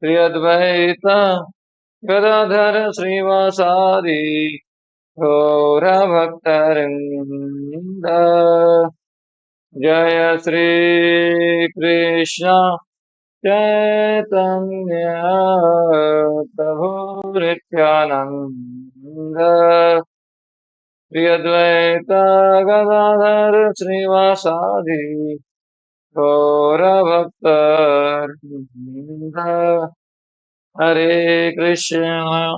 श्रीअद्वैत गदाधर श्रीवासादि गौरभक्तवृन्द। जय श्री कृष्ण चैतन्य प्रभु नित्यानंद। श्री अद्वैत गदाधर श्रीवासादि गौरभक्तवृन्द। हरे कृष्णा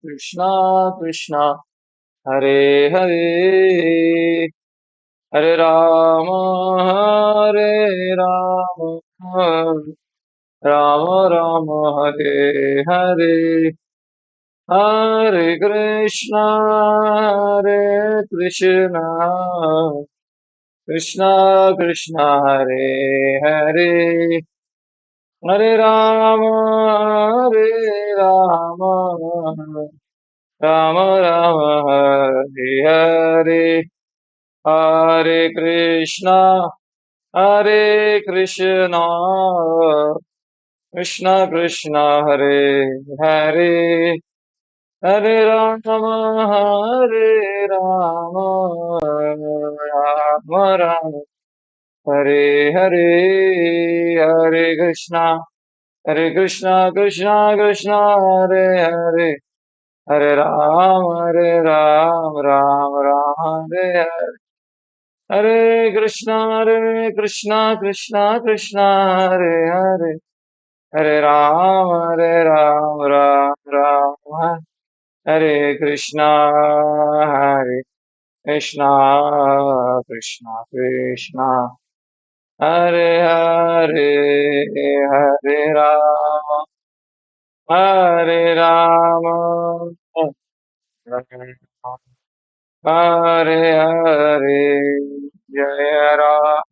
कृष्णा कृष्णा हरे हरे, हरे राम राम राम हरे हरे। हरे कृष्णा कृष्णा कृष्णा हरे हरे, हरे राम राम राम हरे हरे। हरे कृष्णा कृष्णा कृष्णा हरे हरे, हरे राम राम राम हरे हरे। हरे कृष्णा कृष्णा कृष्णा हरे हरे, हरे राम राम हरे हरे। हरे कृष्णा कृष्णा कृष्णा हरे हरे, हरे राम राम हरे कृष्णा कृष्णा कृष्णा कृष्णा हरे हरे, हरे राम हरे हरे। जय राम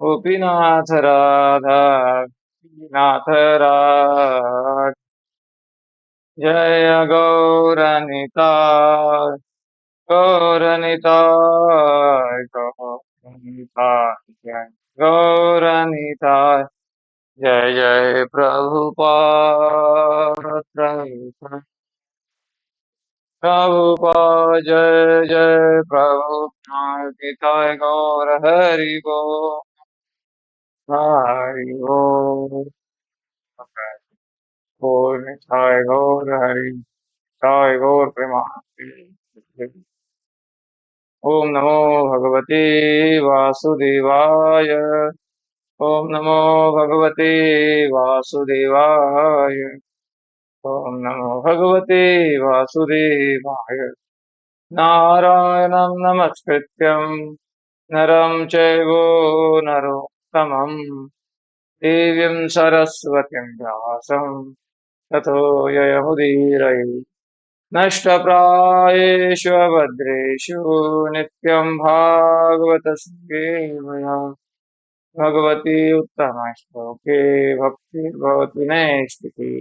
गोपीनाथ राधा नाथ राज, जय गौरनिताय गौरनिताय गौरनिताय जय गौरनिताय। जय जय प्रभुपाद प्रभुपाद जय जय प्रभुपाद निताय गौर हरि बोल हरि बोल। बोल निताय गौर हरि निताय गौर प्रेमानंद। ओम नमो भगवते वासुदेवाय, ओम नमो भगवते वासुदेवाय, ओम नमो भगवते वासुदेवाय। नारायणं नमस्कृत्यं नरं चैव नरोत्तमं, देवीं सरस्वतीं व्यासं ततो जयमुदीरये। नष्टप्रायेषु भद्रेषु नित्यं भागवत सेवया, भगवती उत्तमश्लोके भक्तिर्भवति नैष्टिकी।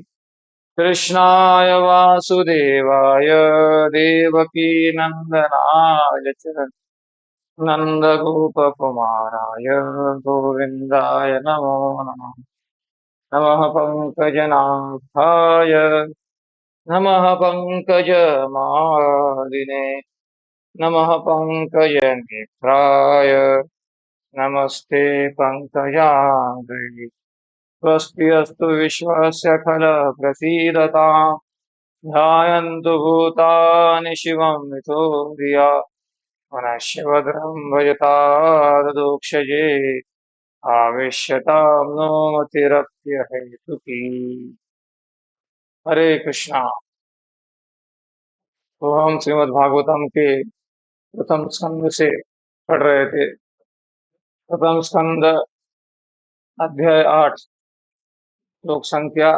कृष्णाय वासुदेवाय देवकी नन्दनाय च नन्दगोपकुमाराय गोविन्दाय नमो नमः। नमः पङ्कजनाभाय नमः पङ्कजमालिने, नमः पङ्कजनेत्राय नमस्ते पङ्कजाङ्घ्रि। स्वस्ति अस्तु विश्वस्य खलः प्रसीदताम्, ध्यायन्तु भूतानि शिवं मितो धिया। मनस्य भद्रं भजतादोक्षजे, आवेश्यतां नो मतिरप्यहेतुकी। हरे कृष्णा। तो हम श्रीमद् भागवतम के प्रथम स्कंद से पढ़ रहे थे। प्रथम स्कंद अध्याय 8, श्लोक संख्या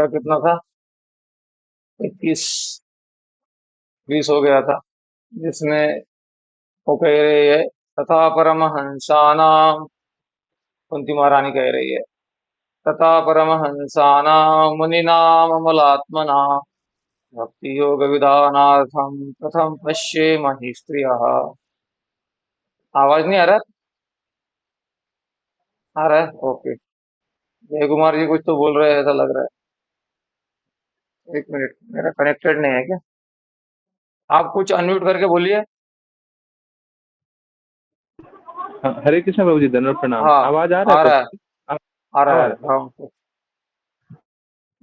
कितना था? 21 20 हो गया था, जिसमें वो कह रही है तथा परमहंसानाम, कुंती महारानी कह रही है तथा परमहंसानां मुनीनां अमलात्मनां भक्ति योग विधानार्थं कथं पश्येमहि स्त्रियः। आवाज नहीं आ रहा? आ रहा है, ओके। जय कुमार जी कुछ तो बोल रहे हैं ऐसा लग रहा है। एक मिनट, मेरा कनेक्टेड नहीं है क्या? आप कुछ अनम्यूट करके बोलिए। हाँ, हरे कृष्ण प्रभु जी, दंडवत प्रणाम। हाँ, आवाज आ रहा है आ रहा प्रभु है, जी? आ, आ आ रहा है, रहा है। हाँ।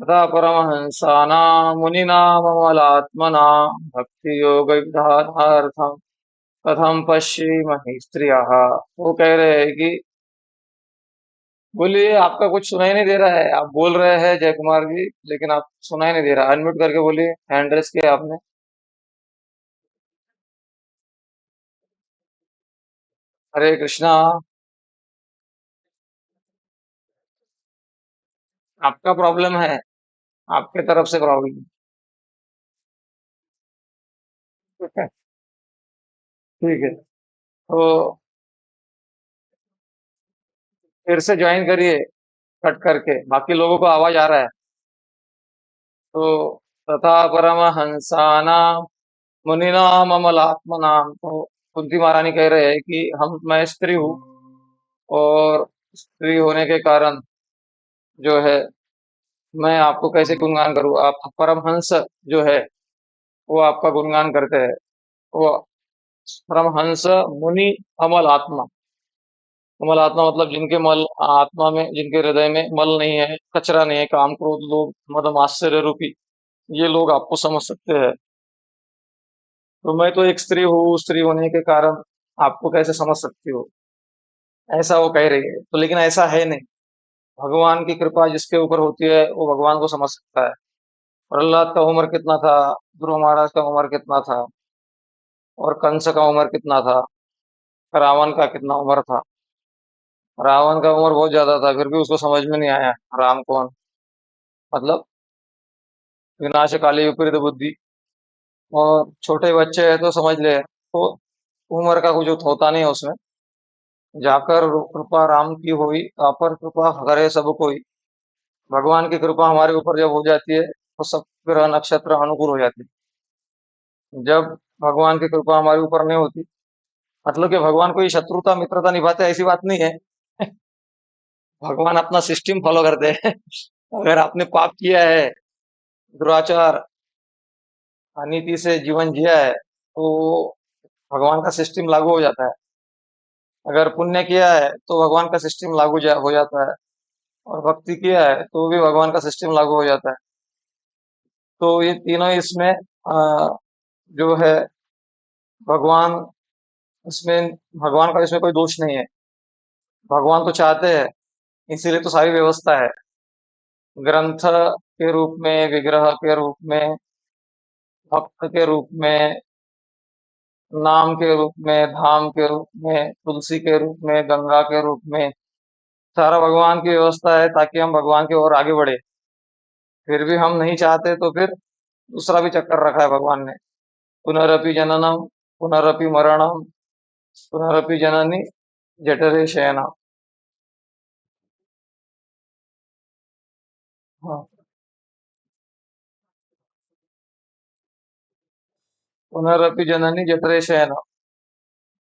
तथा परमहंसानां मुनीनाममलात्मनां भक्तियोगविधानार्थं कथं पश्येमहि स्त्रियः। वो कह रहे हैं कि बोलिए, आपका कुछ सुनाई नहीं दे रहा है। आप बोल रहे हैं जय कुमार जी, लेकिन आप सुनाई नहीं दे रहा। अनम्यूट करके बोलिए, हैंड रेस किया आपने। हरे कृष्णा। आपका प्रॉब्लम है, आपके तरफ से प्रॉब्लम। ठीक है, ठीक है। तो फिर से ज्वाइन करिए, कट करके। बाकी लोगों को आवाज आ रहा है। तो तथा परमहंसानां मुनीनाम अमलात्मनाम। तो कुंती महारानी कह रहे हैं कि मैं स्त्री हूँ, और स्त्री होने के कारण जो है, मैं आपको कैसे गुणगान करूँ। आप परमहंस जो है, वो आपका गुणगान करते हैं। वो परमहंस मुनि अमल आत्मा। अमल आत्मा मतलब जिनके मल आत्मा में, जिनके हृदय में मल नहीं है, कचरा नहीं है, काम क्रोध लोभ मद मात्सर्य रूपी, ये लोग आपको समझ सकते हैं। तो मैं तो एक स्त्री हूँ, स्त्री होने के कारण आपको कैसे समझ सकती हो, ऐसा वो कह रही है। तो लेकिन ऐसा है नहीं। भगवान की कृपा जिसके ऊपर होती है वो भगवान को समझ सकता है। प्रहलाद का उम्र कितना था, ध्रुव महाराज का उम्र कितना था, और कंस का उम्र कितना था, रावण का कितना उम्र था। रावण का उम्र बहुत ज्यादा था, फिर भी उसको समझ में नहीं आया राम कौन। मतलब विनाशकाली विपरीत बुद्धि। और छोटे बच्चे हैं तो समझ ले, तो उम्र का कुछ होता नहीं है उसमें। जाकर कृपा राम की हुई, अपर कृपा करे सब कोई। भगवान की कृपा हमारे ऊपर जब हो जाती है, तो सब ग्रह नक्षत्र अनुकूल हो जाते हैं। जब भगवान की कृपा हमारे ऊपर नहीं होती, मतलब कि भगवान कोई शत्रुता मित्रता निभाते ऐसी बात नहीं है। भगवान अपना सिस्टम फॉलो करते हैं। अगर आपने पाप किया है, दुराचार, अनीति से जीवन जिया है, तो भगवान का सिस्टम लागू हो जाता है। अगर पुण्य किया है तो भगवान का सिस्टम हो जाता है। और भक्ति किया है तो भी भगवान का सिस्टम लागू हो जाता है। तो ये तीनों इसमें जो है, भगवान इसमें भगवान का इसमें कोई दोष नहीं है। भगवान तो चाहते हैं, इसीलिए तो सारी व्यवस्था है। ग्रंथ के रूप में, विग्रह के रूप में, भक्त के रूप में, नाम के रूप में, धाम के रूप में, तुलसी के रूप में, गंगा के रूप में, सारा भगवान की व्यवस्था है ताकि हम भगवान की ओर आगे बढ़े। फिर भी हम नहीं चाहते, तो फिर दूसरा भी चक्कर रखा है भगवान ने। पुनरपि जननम, पुनरपि मरणम, पुनरपि जननी जठरे शयनम। हाँ, पुनरपि जननी जठरे शयनम।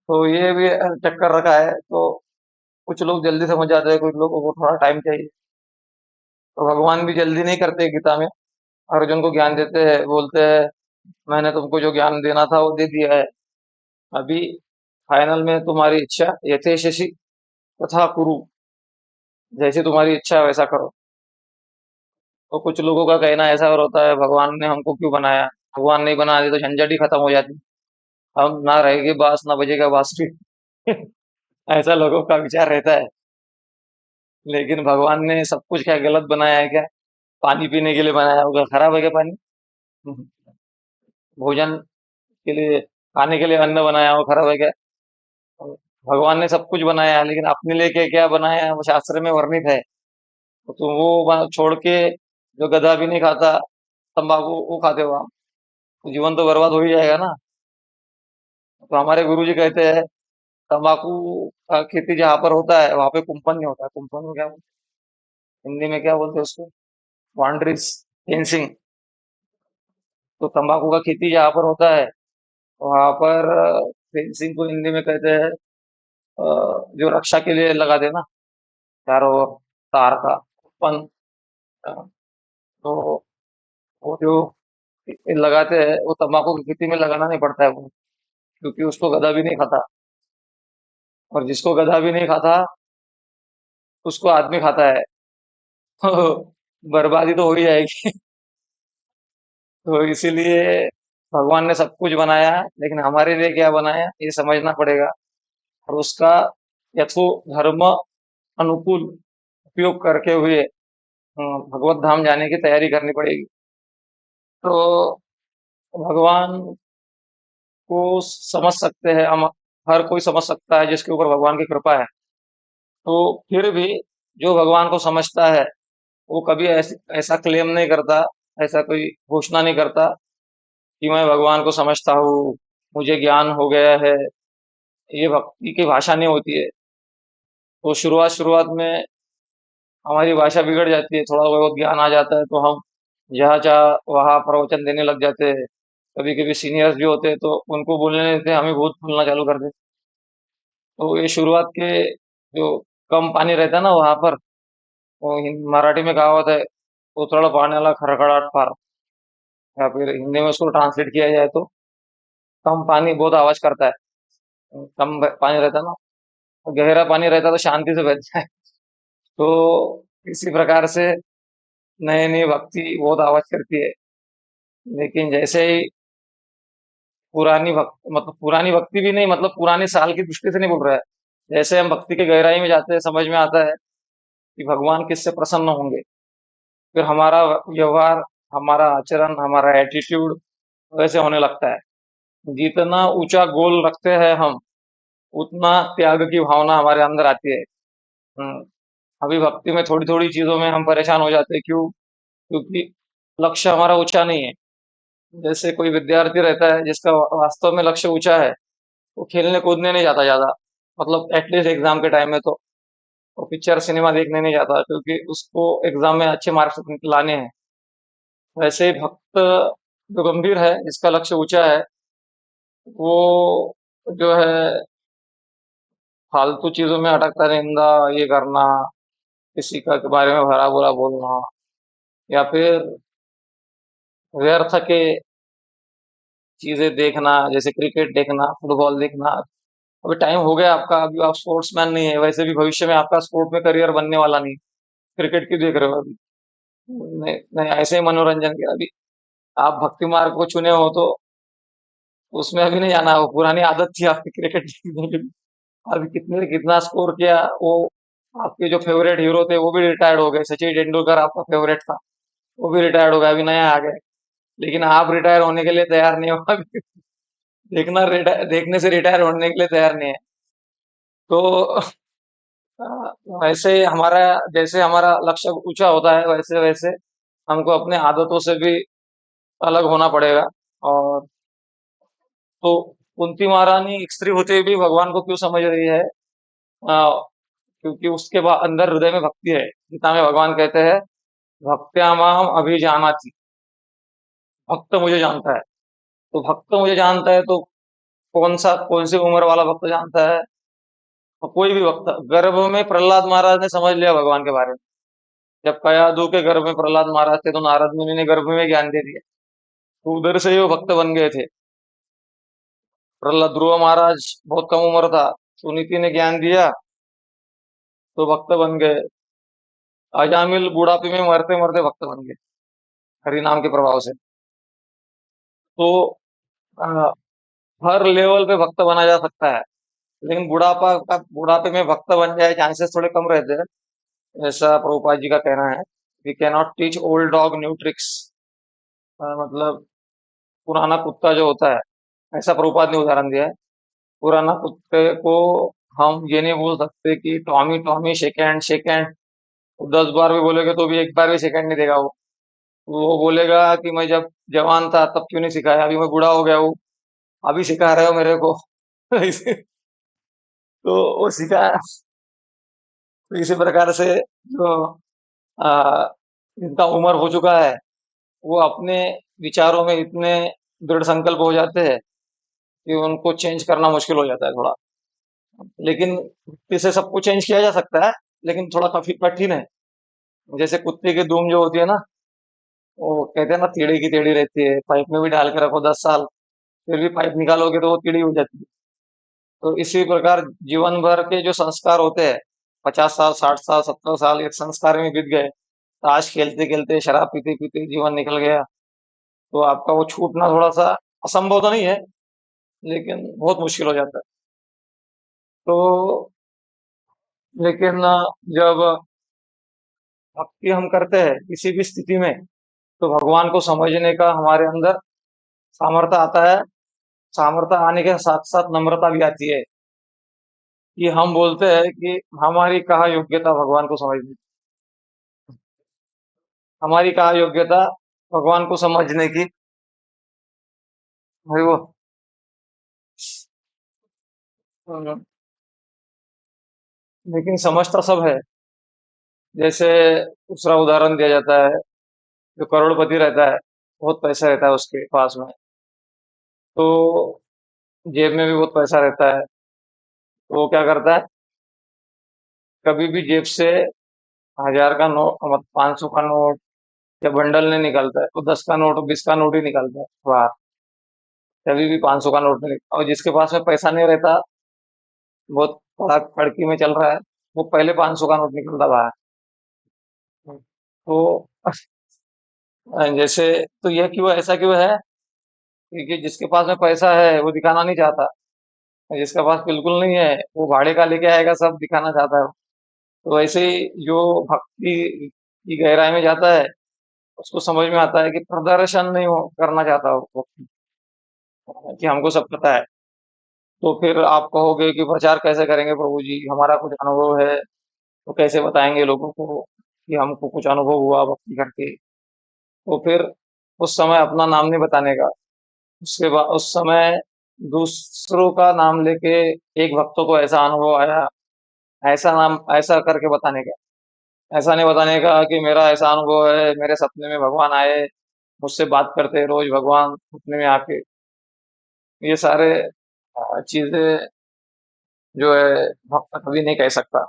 तो ये भी चक्कर रखा है। तो कुछ लोग जल्दी समझ जाते हैं, कुछ लोगों को थोड़ा टाइम चाहिए। तो भगवान भी जल्दी नहीं करते गीता में। अर्जुन को ज्ञान देते हैं, बोलते हैं मैंने तुमको जो ज्ञान देना था वो दे दिया है। अभी फाइनल में तुम्हारी इच्छा यथेशि तथा कुरु, जैसे तुम्हारी इच्छा है वैसा करो। तो कुछ लोगों का कहना ऐसा और होता है, भगवान ने हमको क्यों बनाया, भगवान नहीं बना दे तो झंझट ही खत्म हो जाती, हम ना रहेगी बांस ना बजेगा बांसुरी। ऐसा लोगों का विचार रहता है। लेकिन भगवान ने सब कुछ क्या गलत बनाया है क्या? पानी पीने के लिए बनाया होगा, खराब है क्या पानी? भोजन के लिए, खाने के लिए अन्न बनाया हो, खराब है क्या? भगवान ने सब कुछ बनाया है, लेकिन अपने लिए क्या क्या बनाया है वो शास्त्र में वर्णित है। तो तुम वो छोड़ के, जो गधा भी नहीं खाता तंबाकू, वो खाते हो आप, तो जीवन तो बर्बाद हो ही जाएगा ना। तो हमारे गुरु जी कहते हैं, तंबाकू का खेती जहाँ पर होता है वहां पे कुंपन नहीं होता है। कुंपन में क्या बोलते हैं? हिंदी में क्या बोलते हैं उसको? Boundaries, fencing. तो तंबाकू का खेती जहाँ पर होता है, वहां पर फेंसिंग को हिंदी में कहते हैं जो रक्षा के लिए लगा देना चारों ओर तार का पन। तो वो जो लगाते हैं वो तंबाकू की खेती में लगाना नहीं पड़ता है वो, क्योंकि उसको गधा भी नहीं खाता, और जिसको गधा भी नहीं खाता उसको आदमी खाता है। तो बर्बादी तो हो ही जाएगी। तो इसीलिए भगवान ने सब कुछ बनाया, लेकिन हमारे लिए क्या बनाया ये समझना पड़ेगा, और उसका यथो धर्म अनुकूल उपयोग करके हुए भगवत धाम जाने की तैयारी करनी पड़ेगी। तो भगवान को समझ सकते हैं हम, हर कोई समझ सकता है जिसके ऊपर भगवान की कृपा है। तो फिर भी जो भगवान को समझता है वो कभी ऐसा क्लेम नहीं करता, ऐसा कोई घोषणा नहीं करता कि मैं भगवान को समझता हूँ, मुझे ज्ञान हो गया है। ये भक्ति की भाषा नहीं होती है। तो शुरुआत शुरुआत में हमारी भाषा बिगड़ जाती है, थोड़ा बहुत ज्ञान आ जाता है तो हम जहाँ चाह वहाँ प्रवचन देने लग जाते हैं। कभी कभी सीनियर्स भी होते हैं तो उनको बोलने नहीं देते, हम ही बहुत बोलना चालू कर देते। तो ये शुरुआत के जो कम पानी रहता है ना वहां पर, वो मराठी में कहावत है, उथळ पाण्याला खडखडाट फार, या फिर हिंदी में उसको ट्रांसलेट किया जाए तो कम पानी बहुत आवाज करता है। पानी रहता है ना, गहरा पानी रहता है तो शांति से बहता है। तो इसी प्रकार से नई नई भक्ति बहुत आवाज करती है, लेकिन जैसे ही पुरानी भक्ति, मतलब पुरानी भक्ति भी नहीं, मतलब पुरानी साल की दृष्टि से नहीं बोल रहा है, जैसे हम भक्ति की गहराई में जाते हैं समझ में आता है कि भगवान किससे प्रसन्न होंगे, फिर हमारा व्यवहार, हमारा आचरण, हमारा एटीट्यूड वैसे होने लगता है। जितना ऊंचा गोल रखते हैं हम, उतना त्याग की भावना हमारे अंदर आती है। हम्म, अभी भक्ति में थोड़ी थोड़ी चीजों में हम परेशान हो जाते हैं, क्यों? क्योंकि लक्ष्य हमारा ऊंचा नहीं है। जैसे कोई विद्यार्थी रहता है जिसका वास्तव में लक्ष्य ऊंचा है, वो खेलने कूदने नहीं जाता ज्यादा, मतलब एटलीस्ट एग्जाम के टाइम में तो वो पिक्चर सिनेमा देखने नहीं जाता, क्योंकि उसको एग्जाम में अच्छे मार्क्स लाने हैं। वैसे ही भक्त जो गंभीर है, जिसका लक्ष्य ऊंचा है, वो जो है फालतू चीजों में अटकता, निंदा ये करना, किसी का के बारे में भला बुरा बोलना, या फिर व्यर्थ के चीजें देखना, जैसे क्रिकेट देखना, फुटबॉल देखना। अभी टाइम हो गया आपका, अभी आप स्पोर्ट्समैन नहीं है, वैसे भी भविष्य में आपका स्पोर्ट में करियर बनने वाला नहीं। क्रिकेट क्यों देख रहे हो अभी? नहीं नहीं, ऐसे ही मनोरंजन के अभी आप भक्ति मार्ग को चुने हो तो उसमें अभी नहीं जाना, वो पुरानी आदत थी आपकी क्रिकेट देखने की। अभी कितने कितना स्कोर किया वो, आपके जो फेवरेट हीरो थे वो भी रिटायर्ड हो गए, सचिन तेंदुलकर आपका फेवरेट था, वो भी रिटायर्ड हो गया, अभी नया आ गया। लेकिन आप रिटायर होने के लिए तैयार नहीं हो अभी। देखने से रिटायर होने के लिए तैयार नहीं है। तो अ, वैसे हमारा, जैसे हमारा लक्ष्य ऊंचा होता है, वैसे वैसे हमको अपने आदतों से भी अलग होना पड़ेगा। और तो कुंती महारानी एक स्त्री होते हुए भी भगवान को क्यों समझ रही है? क्योंकि उसके अंदर हृदय में भक्ति है। गीता में भगवान कहते हैं, भक्त्या माम अभिजानाति, भक्त मुझे जानता है। तो भक्त मुझे जानता है तो कौन सी उम्र वाला भक्त जानता है? तो कोई भी भक्त। गर्भ में प्रहलाद महाराज ने समझ लिया भगवान के बारे में, जब कयादू के गर्भ में प्रहलाद महाराज थे तो नारद मुनि ने गर्भ में ज्ञान दे दिया, तो उधर से ही वो भक्त बन गए थे। प्रहलाद, ध्रुव महाराज बहुत कम उम्र था, सुनीति ने ज्ञान दिया तो भक्त बन गए। अजामिल बुढ़ापे में मरते मरते भक्त बन गए, हरि नाम के प्रभाव से। तो अ, हर लेवल पे भक्त बना जा सकता है, लेकिन बुढ़ापे में भक्त बन जाए चांसेस थोड़े कम रहते हैं, ऐसा प्रभुपाद जी का कहना है। We can not teach old dog new tricks. मतलब पुराना कुत्ता जो होता है, ऐसा प्रभुपाद ने उदाहरण दिया है। पुराना कुत्ते को हम ये नहीं बोल सकते कि Tommy Tommy shake hand shake hand. 10 बार भी बोलेगे तो भी एक बार भी शेक हैंड नहीं देगा वो बोलेगा कि मैं जब जवान था तब क्यों नहीं सिखाया, अभी मैं बूढ़ा हो गया हूँ, अभी सिखा रहे हो मेरे को। तो वो सिखा, तो इसी प्रकार से जो आ, जिनका उम्र हो चुका है, वो अपने विचारों में इतने दृढ़ संकल्प हो जाते हैं कि उनको चेंज करना मुश्किल हो जाता है थोड़ा। लेकिन भक्ति से सब कुछ चेंज किया जा सकता है, लेकिन थोड़ा काफी कठिन है। जैसे कुत्ते की दूम जो होती है ना, वो कहते हैं ना, टीढ़ी की टेढ़ी रहती है, पाइप में भी डाल के रखो 10 साल, फिर भी पाइप निकालोगे तो वो टीढ़ी हो जाती है। तो इसी प्रकार जीवन भर के जो संस्कार होते हैं, 50 साल, 60 साल, 70 साल एक संस्कार में बीत गए, ताश खेलते खेलते, शराब पीते पीते जीवन निकल गया, तो आपका वो छूटना थोड़ा सा असंभव तो नहीं है, लेकिन बहुत मुश्किल हो जाता है। तो लेकिन जब भक्ति हम करते हैं किसी भी स्थिति में, तो भगवान को समझने का हमारे अंदर सामर्थ्य आता है। सामर्थ्य आने के साथ साथ नम्रता भी आती है, कि हम बोलते हैं कि हमारी कहाँ योग्यता भगवान को समझने की, हमारी कहाँ योग्यता भगवान को समझने की। भाई वो अ, लेकिन समझता सब है। जैसे दूसरा उदाहरण दिया जाता है, जो करोड़पति रहता है, बहुत पैसा रहता है उसके पास में, तो जेब में भी बहुत पैसा रहता है, तो वो क्या करता है, कभी भी जेब से 1000 का नोट, 500 का नोट या बंडल नहीं निकलता है, वो 10 का नोट, 20 का नोट ही निकलता है बाहर। कभी भी 500 का नोट नहीं निकलता। और जिसके पास में पैसा नहीं रहता, बहुत कड़की में चल रहा है, वो पहले 500 का नोट निकलता बाहर। तो जैसे, तो यह क्यों, ऐसा क्यों है? क्योंकि जिसके पास में पैसा है वो दिखाना नहीं चाहता, जिसके पास बिल्कुल नहीं है वो भाड़े का लेके आएगा, सब दिखाना चाहता है। तो ऐसे ही जो भक्ति की गहराई में जाता है, उसको समझ में आता है कि प्रदर्शन नहीं करना चाहता वो, कि हमको सब पता है। तो फिर आप कहोगे कि प्रचार कैसे करेंगे प्रभु जी, हमारा कुछ अनुभव है, तो कैसे बताएंगे लोगों को कि हमको कुछ अनुभव हुआ भक्ति करके। तो फिर उस समय अपना नाम नहीं बताने का, उसके बाद उस समय दूसरों का नाम लेके, एक भक्तों को ऐसा अनुभव आया, ऐसा नाम, ऐसा करके बताने का। ऐसा नहीं बताने का कि मेरा ऐसा अनुभव है, मेरे सपने में भगवान आए, मुझसे बात करते रोज भगवान सपने में आके। ये सारे चीजें जो है भक्त कभी नहीं कह सकता।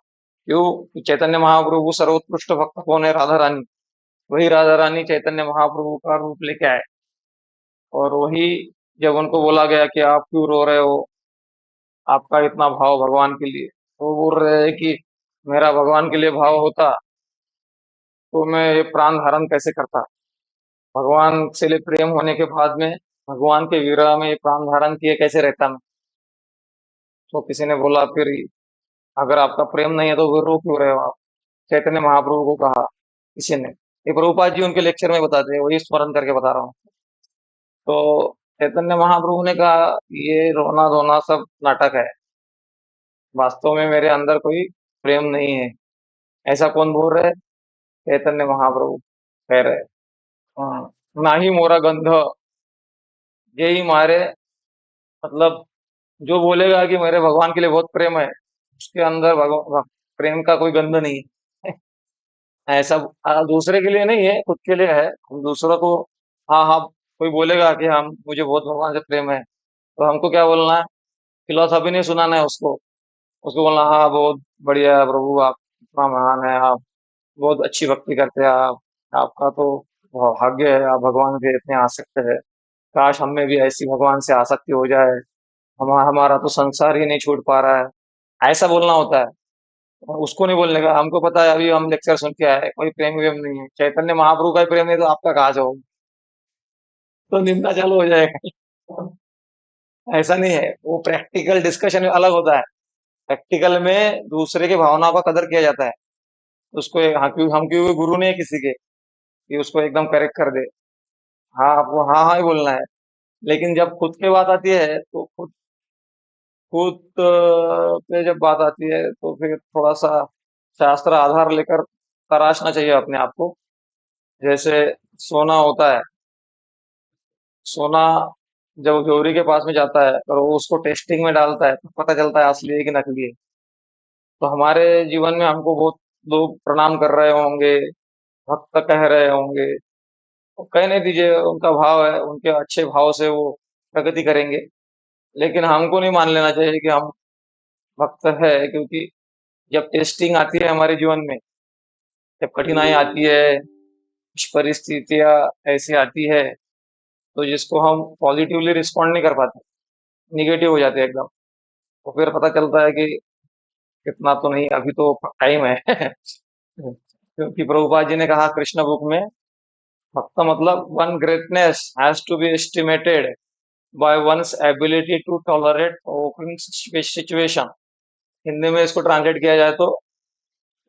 क्यों? कि चैतन्य महाप्रभु सर्वोत्कृष्ट भक्त कौन है? राधा रानी। वही राधा रानी चैतन्य महाप्रभु का रूप लेके आए, और वही जब उनको बोला गया कि आप क्यों रो रहे हो, आपका इतना भाव भगवान के लिए, तो वो बोल रहे हैं कि मेरा भगवान के लिए भाव होता तो मैं ये प्राण धारण कैसे करता। भगवान से लिए प्रेम होने के बाद में, भगवान के विरह में ये प्राण धारण किए कैसे रहता मैं। तो किसी ने बोला, फिर अगर आपका प्रेम नहीं है तो फिर रो क्यों रहे हो आप? चैतन्य महाप्रभु को कहा किसी ने, ये प्रभुपाद जी उनके लेक्चर में बताते हैं, वही स्मरण करके बता रहा हूँ। तो चैतन्य महाप्रभु ने कहा, ये रोना धोना सब नाटक है, वास्तव में मेरे अंदर कोई प्रेम नहीं है। ऐसा कौन बोल रहे? चैतन्य महाप्रभु कह रहे। हाँ, ना ही मोरा गंध, ये ही मारे, मतलब जो बोलेगा कि मेरे भगवान के लिए बहुत प्रेम है, उसके अंदर प्रेम का कोई गंध नहीं है। ऐसा दूसरे के लिए नहीं है, खुद के लिए है। हम दूसरों को, हाँ हाँ, कोई बोलेगा कि हम, मुझे बहुत भगवान से प्रेम है, तो हमको क्या बोलना है? फिलोसफी नहीं सुनाना है उसको। उसको बोलना, हाँ बहुत बढ़िया है प्रभु, आप इतना महान है, आप बहुत अच्छी भक्ति करते हैं आप, आपका तो भाग्य है, आप भगवान के इतने आसक्त है। काश हम में भी ऐसी भगवान से आसक्ति हो जाए, हमारा तो संसार ही नहीं छूट पा रहा है। ऐसा बोलना होता है। और उसको नहीं बोलने का, हमको पता है, अभी हम लेक्चर सुन के आए, कोई प्रेम वेम नहीं है, चैतन्य महाप्रभु का ही प्रेम नहीं तो आपका कहाँ से होगा? तो निंदा चालू हो जाएगा। ऐसा नहीं है, वो प्रैक्टिकल डिस्कशन में अलग होता है। प्रैक्टिकल में दूसरे की भावनाओं का कदर किया जाता है। उसको हाँ, क्यों हम क्यों गुरु नहीं है किसी के कि उसको एकदम करेक्ट कर दे। हाँ, आपको हाँ हाँ ही बोलना है। लेकिन जब खुद की बात आती है, तो खुद खुद पे जब बात आती है, तो फिर थोड़ा सा शास्त्र आधार लेकर तराशना चाहिए अपने आप को। जैसे सोना होता है, सोना जब जोहरी के पास में जाता है और वो उसको टेस्टिंग में डालता है, तो पता चलता है असली है कि नकली है। तो हमारे जीवन में हमको बहुत लोग प्रणाम कर रहे होंगे, भक्त कह रहे होंगे, तो कहने दीजिए, उनका भाव है, उनके अच्छे भाव से वो प्रगति करेंगे। लेकिन हमको नहीं मान लेना चाहिए कि हम भक्त है, क्योंकि जब टेस्टिंग आती है हमारे जीवन में, जब कठिनाई आती है, कुछ परिस्थितियां ऐसी आती है, तो जिसको हम पॉजिटिवली रिस्पॉन्ड नहीं कर पाते, निगेटिव हो जाते हैं एकदम। तो फिर पता चलता है कि इतना तो नहीं, अभी तो टाइम है। क्योंकि प्रभुपाद जी ने कहा कृष्ण बुक में, भक्त मतलब one greatness has to be estimated by one's ability to tolerate opening situation. Hindi में इसको ट्रांसलेट किया जाए तो,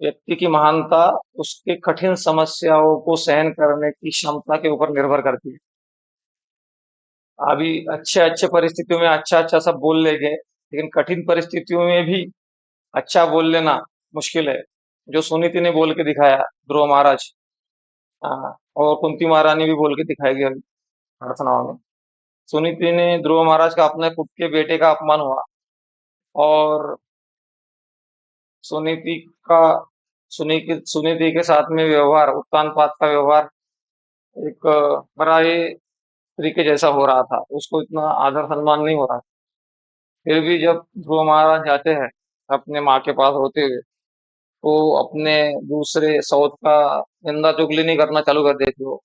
व्यक्ति की महानता उसके कठिन समस्याओं को सहन करने की क्षमता के ऊपर निर्भर करती है। अभी अच्छे अच्छे परिस्थितियों में अच्छा अच्छा सब बोल लेंगे, लेकिन कठिन परिस्थितियों में भी अच्छा बोल लेना मुश्किल है। जो सुनीति ने बोल के दिखाया, ध्रुव महाराज, हाँ, और कुंती महारानी भी बोल के दिखाएगी अभी प्रार्थनाओं में। सुनीति ने ध्रुव महाराज का अपने खुद के बेटे का अपमान हुआ, और सुनीति का सुनीति सुनीति के साथ में व्यवहार, उत्तान पाद का व्यवहार एक बड़ा ही तरीके जैसा हो रहा था, उसको इतना आदर सम्मान नहीं हो रहा था। फिर भी जब ध्रुव महाराज जाते हैं अपने माँ के पास होते हुए, तो अपने दूसरे साउथ का निंदा चुगली नहीं करना चालू कर देती हो।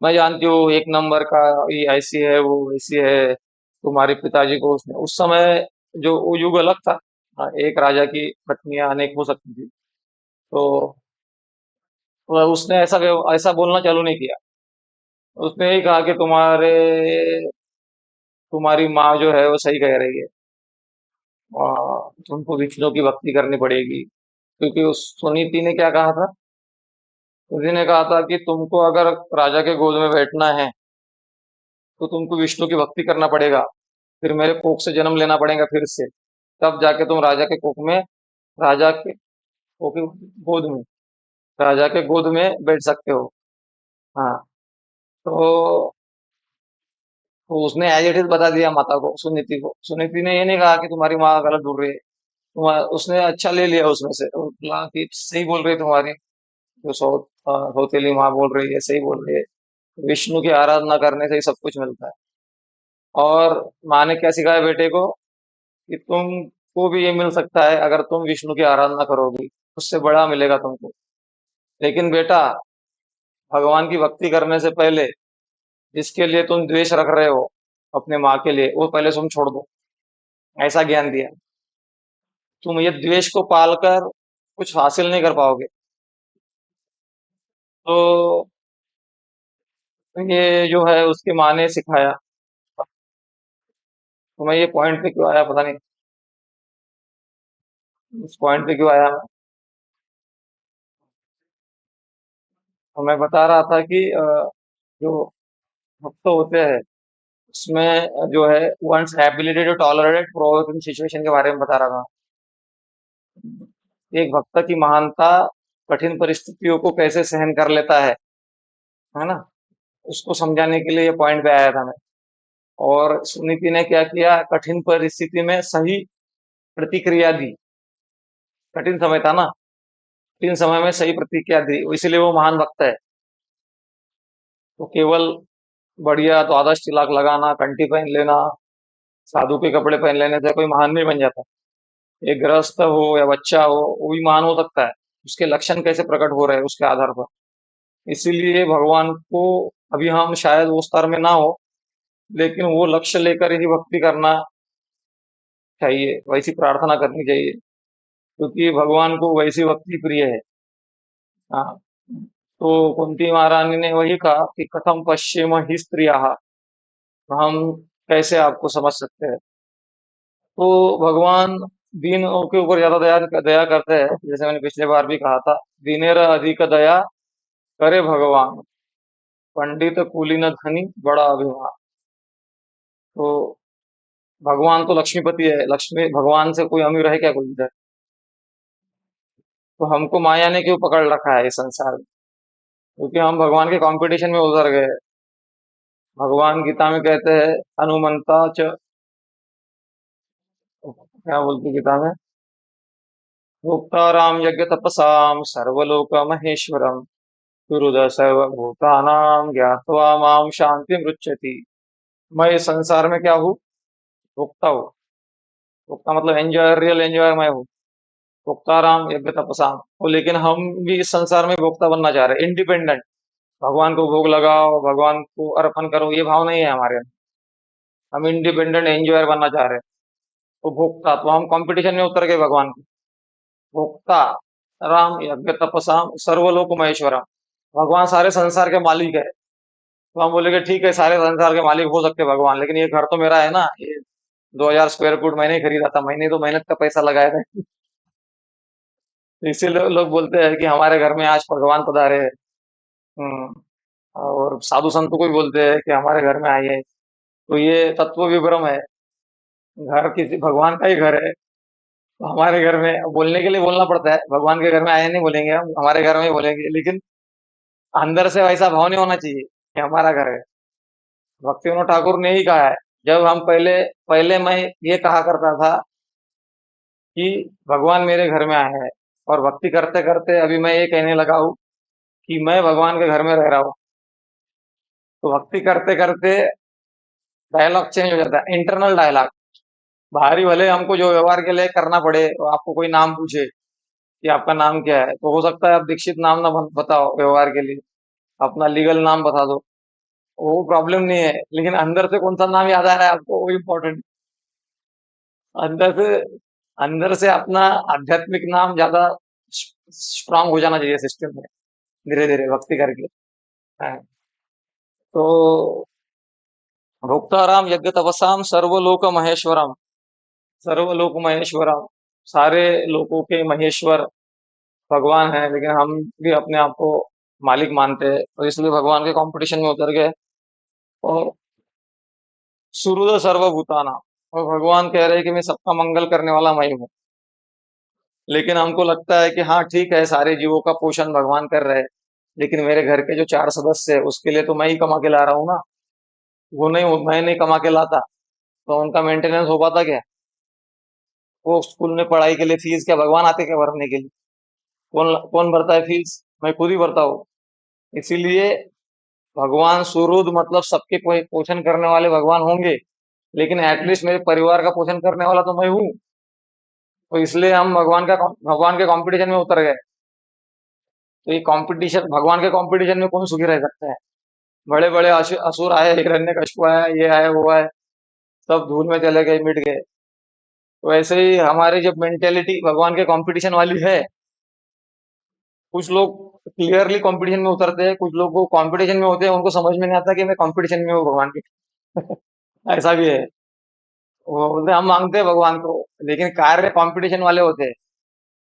मैं जानती हूँ एक नंबर का, ये ऐसी है वो ऐसी है, तुम्हारे पिताजी को उसने उस समय, जो वो युग अलग था। हाँ, एक राजा की पत्नियां अनेक हो सकती थी। तो उसने ऐसा बोलना चालू नहीं किया। उसने यही कहा कि तुम्हारी माँ जो है वो सही कह रही है, तुमको विष्णु की भक्ति करनी पड़ेगी। क्योंकि उस सुनीति ने क्या कहा था, उसी ने कहा था कि तुमको अगर राजा के गोद में बैठना है, तो तुमको विष्णु की भक्ति करना पड़ेगा, फिर मेरे कोख से जन्म लेना पड़ेगा फिर से, तब जाके तुम राजा के कोख में, राजा के कोख गोद में, राजा के गोद में बैठ सकते हो। हाँ। तो, तो उसने एज इट इज बता दिया माता को, सुनीति को। सुनीति ने ये नहीं कहा कि तुम्हारी माँ गलत बोल रही है, उसने अच्छा ले लिया उसमें से, तो बोला कि सही बोल रही है तुम्हारी, जो सौतेली माँ बोल रही है सही बोल रही है। विष्णु की आराधना करने से ही सब कुछ मिलता है। और माँ ने क्या सिखाया बेटे को, कि तुमको भी ये मिल सकता है अगर तुम विष्णु की आराधना करोगी, उससे बड़ा मिलेगा तुमको। लेकिन बेटा, भगवान की भक्ति करने से पहले जिसके लिए तुम द्वेष रख रहे हो अपने माँ के लिए, वो पहले तुम छोड़ दो। ऐसा ज्ञान दिया। तुम ये द्वेष को पालकर कुछ हासिल नहीं कर पाओगे। तो ये जो है उसकी माँ ने सिखाया। तो मैं ये पॉइंट पे क्यों आया पता नहीं, इस पॉइंट पे क्यों आया मैं। तो मैं बता रहा था कि जो भक्त होते हैं, उसमें जो है one's ability to tolerate provoking situation के बारे में बता रहा था। एक भक्त की महानता कठिन परिस्थितियों को कैसे सहन कर लेता है ना, उसको समझाने के लिए ये पॉइंट पे आया था मैं। और सुनीति ने क्या किया, कठिन परिस्थिति में सही प्रतिक्रिया दी। कठिन समय था ना, कठिन समय में सही प्रतिक्रिया दी, इसीलिए वो महान भक्त है। तो केवल बढ़िया द्वादश तिलक लगाना, कंठी पहन लेना, साधु के कपड़े पहन लेने से कोई महान नहीं बन जाता। एक गृहस्थ हो या बच्चा हो, वो भी महान हो सकता है। उसके लक्षण कैसे प्रकट हो रहे हैं उसके आधार पर। इसीलिए भगवान को, अभी हम शायद वो स्तर में ना हो, लेकिन वो लक्ष्य लेकर ही भक्ति करना चाहिए, वैसी प्रार्थना करनी चाहिए, क्योंकि भगवान को वैसी भक्ति प्रिय है। हाँ। तो कुंती महारानी ने वही कहा कि कथम पश्चिम ही स्त्रिया, हम कैसे आपको समझ सकते हैं। तो भगवान दीनों के ऊपर ज्यादा दया दया करते हैं, जैसे मैंने पिछले बार भी कहा था, दीनेर अधिक दया करे भगवान, पंडित कुलीन धनी बड़ा अभिमान। तो भगवान तो लक्ष्मीपति है, लक्ष्मी भगवान से कोई अमीर है क्या कोई इधर। तो हमको माया ने क्यों पकड़ रखा है इस संसार में, क्योंकि हम भगवान के कंपटीशन में उतर गए। भगवान गीता में कहते हैं, हनुमंता च, क्या बोलती गीता में, भोक्ताराम यज्ञ तपसाम सर्वलोक महेश्वरम, गुरुद सर्वभूतानां ज्ञात्वा माम शांति मृच्छति। मैं इस संसार में क्या हूँ, भोक्ता हूँ। भोक्ता मतलब एंजॉयर, रियल एंजॉयर मैं हूँ। भोक्ताराम यज्ञ तपसाम। तो लेकिन हम भी इस संसार में भोक्ता बनना चाह रहे हैं, इंडिपेंडेंट। भगवान को भोग लगाओ, भगवान को अर्पण करो, ये भाव नहीं है हमारे अंदर। हम इंडिपेंडेंट एंजॉयर बनना चाह रहे हैं। तो भोक्ता, तो हम कंपटीशन में उतर गए भगवान के। भोक्ता राम यज्ञ तपसाम सर्वलोक महेश्वरा। भगवान सारे संसार के मालिक है। तो हम बोले कि ठीक है, सारे संसार के मालिक हो सकते हैं भगवान, लेकिन ये घर तो मेरा है ना, ये 2000 स्क्वायर फुट मैंने ही खरीदा था, मैंने तो मेहनत का पैसा लगाया था। तो इसीलिए लोग बोलते हैं कि हमारे घर में आज भगवान पधारे हैं। हम्म, और साधु संतों को भी बोलते हैं कि हमारे घर में आइए। तो ये तत्व विभ्रम है। घर किसी भगवान का ही घर है, तो हमारे घर में बोलने के लिए बोलना पड़ता है, भगवान के घर में आए नहीं बोलेंगे हम, हमारे घर में ही बोलेंगे, लेकिन अंदर से वैसा भाव नहीं होना चाहिए कि हमारा घर है। भक्ति विनोद ठाकुर ने ही कहा है, जब हम पहले पहले मैं ये कहा करता था कि भगवान मेरे घर में आए हैं, और भक्ति करते करते अभी मैं ये कहने लगा हूँ कि मैं भगवान के घर में रह रहा हूँ। तो भक्ति करते करते डायलॉग चेंज हो जाता है, इंटरनल डायलॉग। बाहरी भले हमको जो व्यवहार के लिए करना पड़े, तो आपको कोई नाम पूछे कि आपका नाम क्या है, तो हो सकता है आप दीक्षित नाम ना बताओ व्यवहार के लिए, अपना लीगल नाम बता दो, वो प्रॉब्लम नहीं है, लेकिन अंदर से कौन सा नाम याद आ रहा है आपको, वो इम्पोर्टेंट। अंदर से अंदर से अपना आध्यात्मिक नाम ज्यादा स्ट्रांग हो जाना चाहिए सिस्टम में, धीरे धीरे भक्ति करके। हाँ, तो भोक्ताराम यज्ञ तपसाम सर्वलोक महेश्वरम। सर्वलोक महेश्वरम, सारे लोकों के महेश्वर भगवान है, लेकिन हम भी अपने आप को मालिक मानते हैं, और इसलिए भगवान के कंपटीशन में उतर गए। और सुहृद सर्वभूताना, और भगवान कह रहे हैं कि मैं सबका मंगल करने वाला मैं हूँ। लेकिन हमको लगता है कि हाँ ठीक है, सारे जीवों का पोषण भगवान कर रहे हैं, लेकिन मेरे घर के जो 4 सदस्य है उसके लिए तो मैं ही कमा के ला रहा हूँ ना। वो नहीं, मैं नहीं कमा के लाता तो उनका मेंटेनेंस हो पाता क्या? वो स्कूल में पढ़ाई के लिए फीस क्या भगवान आते क्या भरने के लिए? कौन कौन भरता है फीस? मैं खुद ही भरता हूँ। इसीलिए भगवान सुहृद मतलब सबके पोषण करने वाले भगवान होंगे, लेकिन एटलीस्ट मेरे परिवार का पोषण करने वाला तो मैं हूँ। तो इसलिए हम भगवान के कंपटीशन में उतर गए। तो ये कंपटीशन, भगवान के कंपटीशन में कौन सुखी रह सकता है? बड़े बड़े असुर आए, हिरण्यकशिपु आया, ये आया वो आया, सब धूल में चले गए, मिट गए। तो ऐसे ही हमारी जब मेंटेलिटी भगवान के कंपटीशन वाली है, कुछ लोग क्लियरली कंपटीशन में उतरते हैं, कुछ लोग वो कंपटीशन में होते हैं, उनको समझ में नहीं आता कि मैं कंपटीशन में हूँ भगवान के। ऐसा भी है। वो बोलते हैं, हम मांगते हैं भगवान को, लेकिन कार्य कंपटीशन वाले होते हैं,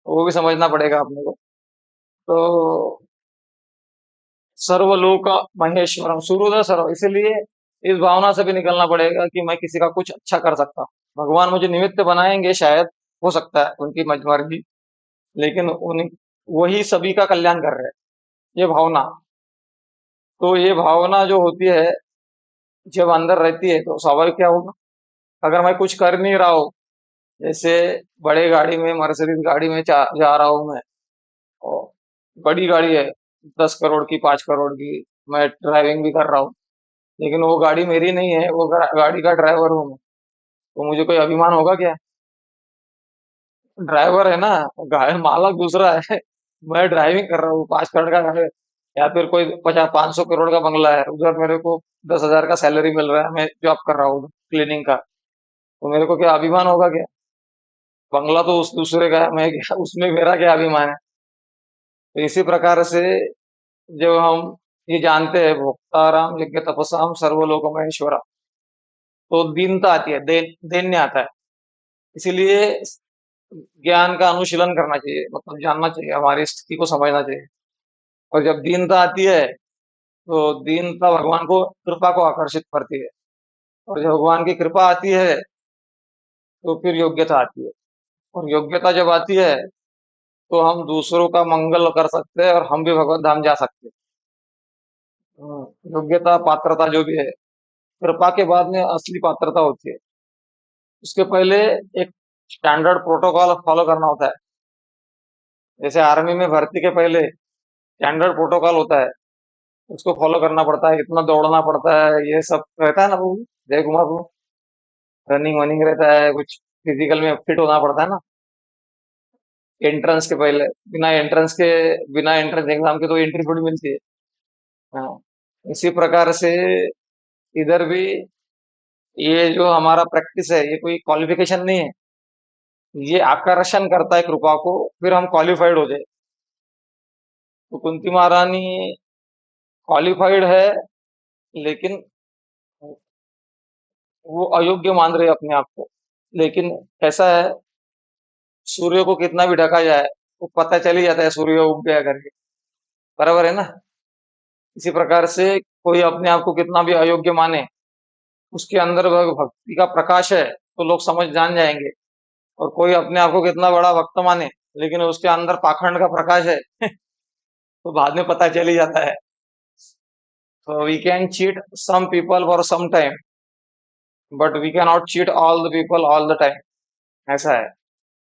वो भी समझना पड़ेगा अपने को। तो सर्वलोक महेश्वरम सुहृद सर्व, इसीलिए इस भावना से भी निकलना पड़ेगा कि मैं किसी का कुछ अच्छा कर सकता हूँ। भगवान मुझे निमित्त बनाएंगे शायद, हो सकता है उनकी मर्जी, लेकिन उन वही सभी का कल्याण कर रहे हैं, ये भावना। तो ये भावना जो होती है, जब अंदर रहती है, तो स्वाभाविक क्या होगा, अगर मैं कुछ कर नहीं रहा हूँ, जैसे बड़े गाड़ी में, मर्सिडीज गाड़ी में जा रहा हूँ मैं, और बड़ी गाड़ी है, 10 करोड़ की, 5 करोड़ की, मैं ड्राइविंग भी कर रहा हूँ, लेकिन वो गाड़ी मेरी नहीं है, वो गाड़ी का ड्राइवर हूँ मैं, तो मुझे कोई अभिमान होगा क्या? ड्राइवर है ना, गाड़ी मालक दूसरा है। मैं ड्राइविंग कर रहा हूँ, 5 करोड़ का गाड़ी, या फिर कोई 50-500 करोड़ का बंगला है, उधर मेरे को 10,000 का सैलरी मिल रहा है, मैं जॉब कर रहा हूँ क्लीनिंग का, तो मेरे को क्या अभिमान होगा क्या? बंगला तो उस दूसरे का है, मैं क्या, उसमें मेरा क्या अभिमान है? तो इसी प्रकार से जब हम ये जानते हैं, भोक्ताराम यज्ञ तपसाम सर्वलोक महेश्वरा, तो दीनता आती है, दैन्य आता है। इसीलिए ज्ञान का अनुशीलन करना चाहिए, मतलब जानना चाहिए, हमारी स्थिति को समझना चाहिए। और जब दीनता आती है, तो दीनता भगवान को, कृपा को आकर्षित करती है। और जब भगवान की कृपा आती है, तो फिर योग्यता आती है। और योग्यता जब आती है, तो हम दूसरों का मंगल कर सकते हैं, और हम भी भगवत धाम जा सकते हैं। योग्यता, पात्रता जो भी है, कृपा के बाद में असली पात्रता होती है। उसके पहले एक स्टैंडर्ड प्रोटोकॉल फॉलो करना होता है। जैसे आर्मी में भर्ती के पहले स्टैंडर्ड प्रोटोकॉल होता है, उसको फॉलो करना पड़ता है, इतना दौड़ना पड़ता है, ये सब रहता है ना, वो जय कुमार, वो रनिंग वनिंग रहता है कुछ, फिजिकल में फिट होना पड़ता है ना एंट्रेंस के पहले। बिना एंट्रेंस एग्जाम के तो एंट्री थोड़ी मिलती है। हाँ, इसी प्रकार से इधर भी ये जो हमारा प्रैक्टिस है ये कोई क्वालिफिकेशन नहीं है, ये आकर्षण करता है कृपा को, फिर हम क्वालिफाइड हो जाए। तो कुंती महारानी क्वालिफाइड है, लेकिन वो अयोग्य मान रहे हैं अपने आप को। लेकिन ऐसा है, सूर्य को कितना भी ढका जाए वो पता चल ही जाता है सूर्य उग गया करके। बराबर है ना। इसी प्रकार से कोई अपने आप को कितना भी अयोग्य माने, उसके अंदर वह भक्ति का प्रकाश है तो लोग समझ जान जाएंगे। और कोई अपने आप को कितना बड़ा भक्त माने, लेकिन उसके अंदर पाखंड का प्रकाश है तो बाद में पता चल ही जाता है। तो we can cheat some people for some time, but we can not cheat all the people all the time. ऐसा है।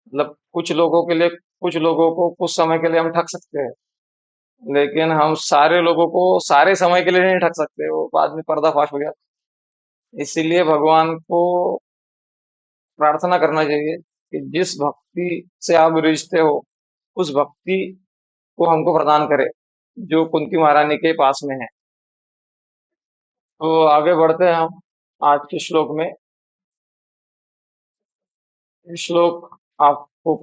मतलब कुछ लोगों को कुछ समय के लिए हम ठग सकते हैं, लेकिन हम सारे लोगों को सारे समय के लिए नहीं ठग सकते, वो बाद में पर्दाफाश हो जाता है। इसीलिए भगवान को प्रार्थना करना चाहिए कि जिस भक्ति से आप रिश्ते हो, उस भक्ति को हमको प्रदान करे जो कुंती महारानी के पास में है। तो आगे बढ़ते हैं हम आज के श्लोक में। ये श्लोक आपको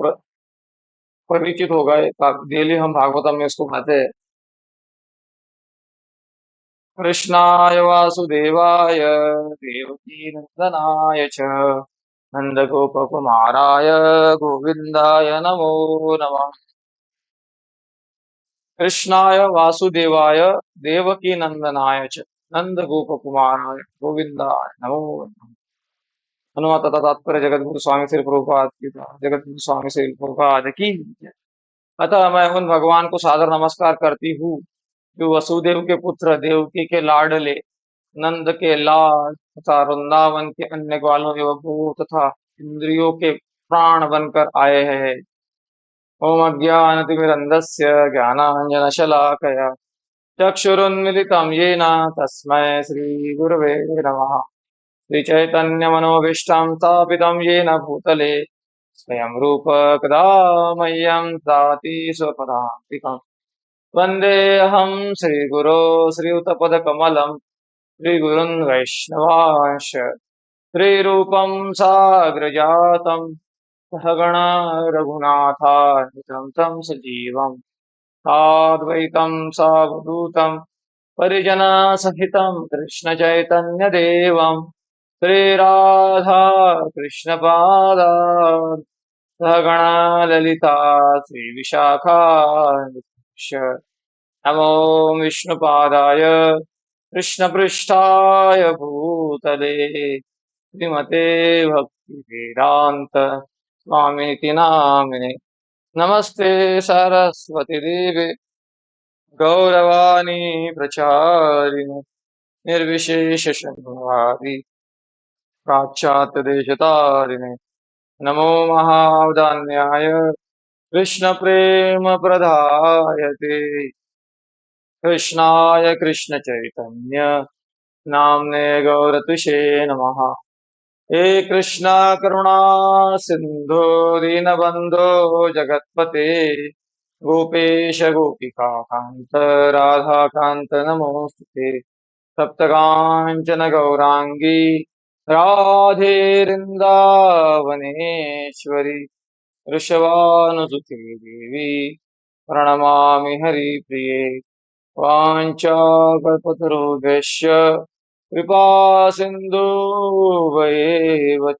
परिचित होगा, डेली हम भागवतम में इसको पढ़ते हैं। कृष्णाय वासुदेवाय देवकी नंदनाय च नंदगोपकुमाराय गोविंदाय नमो नमः। कृष्णाय वासुदेवाय देवकी नंदनाय च नंदगोपकुमाराय गोविंदाय नमो नमः। अनुवाद तथा तात्पर्य जगत गुरु स्वामी श्री प्रभुपाद की जगत गुरु स्वामी श्री प्रभुपाद की जय। अतः मैं उन भगवान को सादर नमस्कार करती हूँ जो वसुदेव के पुत्र देवकी के लाडले नंद के लाल तथा वृंदावन के अन्य ग्वालों एवं गो तथा इंद्रियों के प्राण बनकर आए हैं। ओम अज्ञानतिमिरन्धस्य ज्ञानाञ्जनशलाकया चक्षुरुन्मिलितं येन तस्मै श्रीगुरवे नमः। श्रीचैतन्यमनोभीष्टं स्थापितं येन भूतले स्वयं रूप कदा मह्यं ददाति स्वपदान्तिकम्। वन्देऽहं श्रीगुरो श्रीयुतपदकमलं श्रीगुरुन् वैष्णवांश श्रीरूपं साग्रजातं सहगण रघुनाथान्वितं तं सजीवम् साद्वैतं सावधूतं परिजनसहितं कृष्णचैतन्यदेवं श्रीराधा कृष्णपादान् सहगणा ललिता श्रीविशाखान्वितस्य नमो विष्णुपादाय कृष्णपृष्ठाय भूतले श्रीमते भक्तिवेदान्त स्वामिनिति नामिने। नमस्ते सरस्वती देवे गौरवाणी प्रचारिणे निर्विशेषशून्यवादी पाश्चात्य देशतारिणे। नमो महावदान्याय कृष्ण प्रेम प्रदायते कृष्णाय कृष्ण चैतन्य नामने गौरतुषे नमः। हे कृष्णा करुणा सिंधु दीनबंधो जगत्पते गोपेश गोपिका कांत राधा कांत नमोस्तुते। सप्तकांचन गौरांगी राधे वृंदावनेश्वरी वृषभानुसुते देवी प्रणमामि हरिप्रिये। वाञ्छाकल्पतरुभ्यश्च कृपा सिन्धुभ्येव च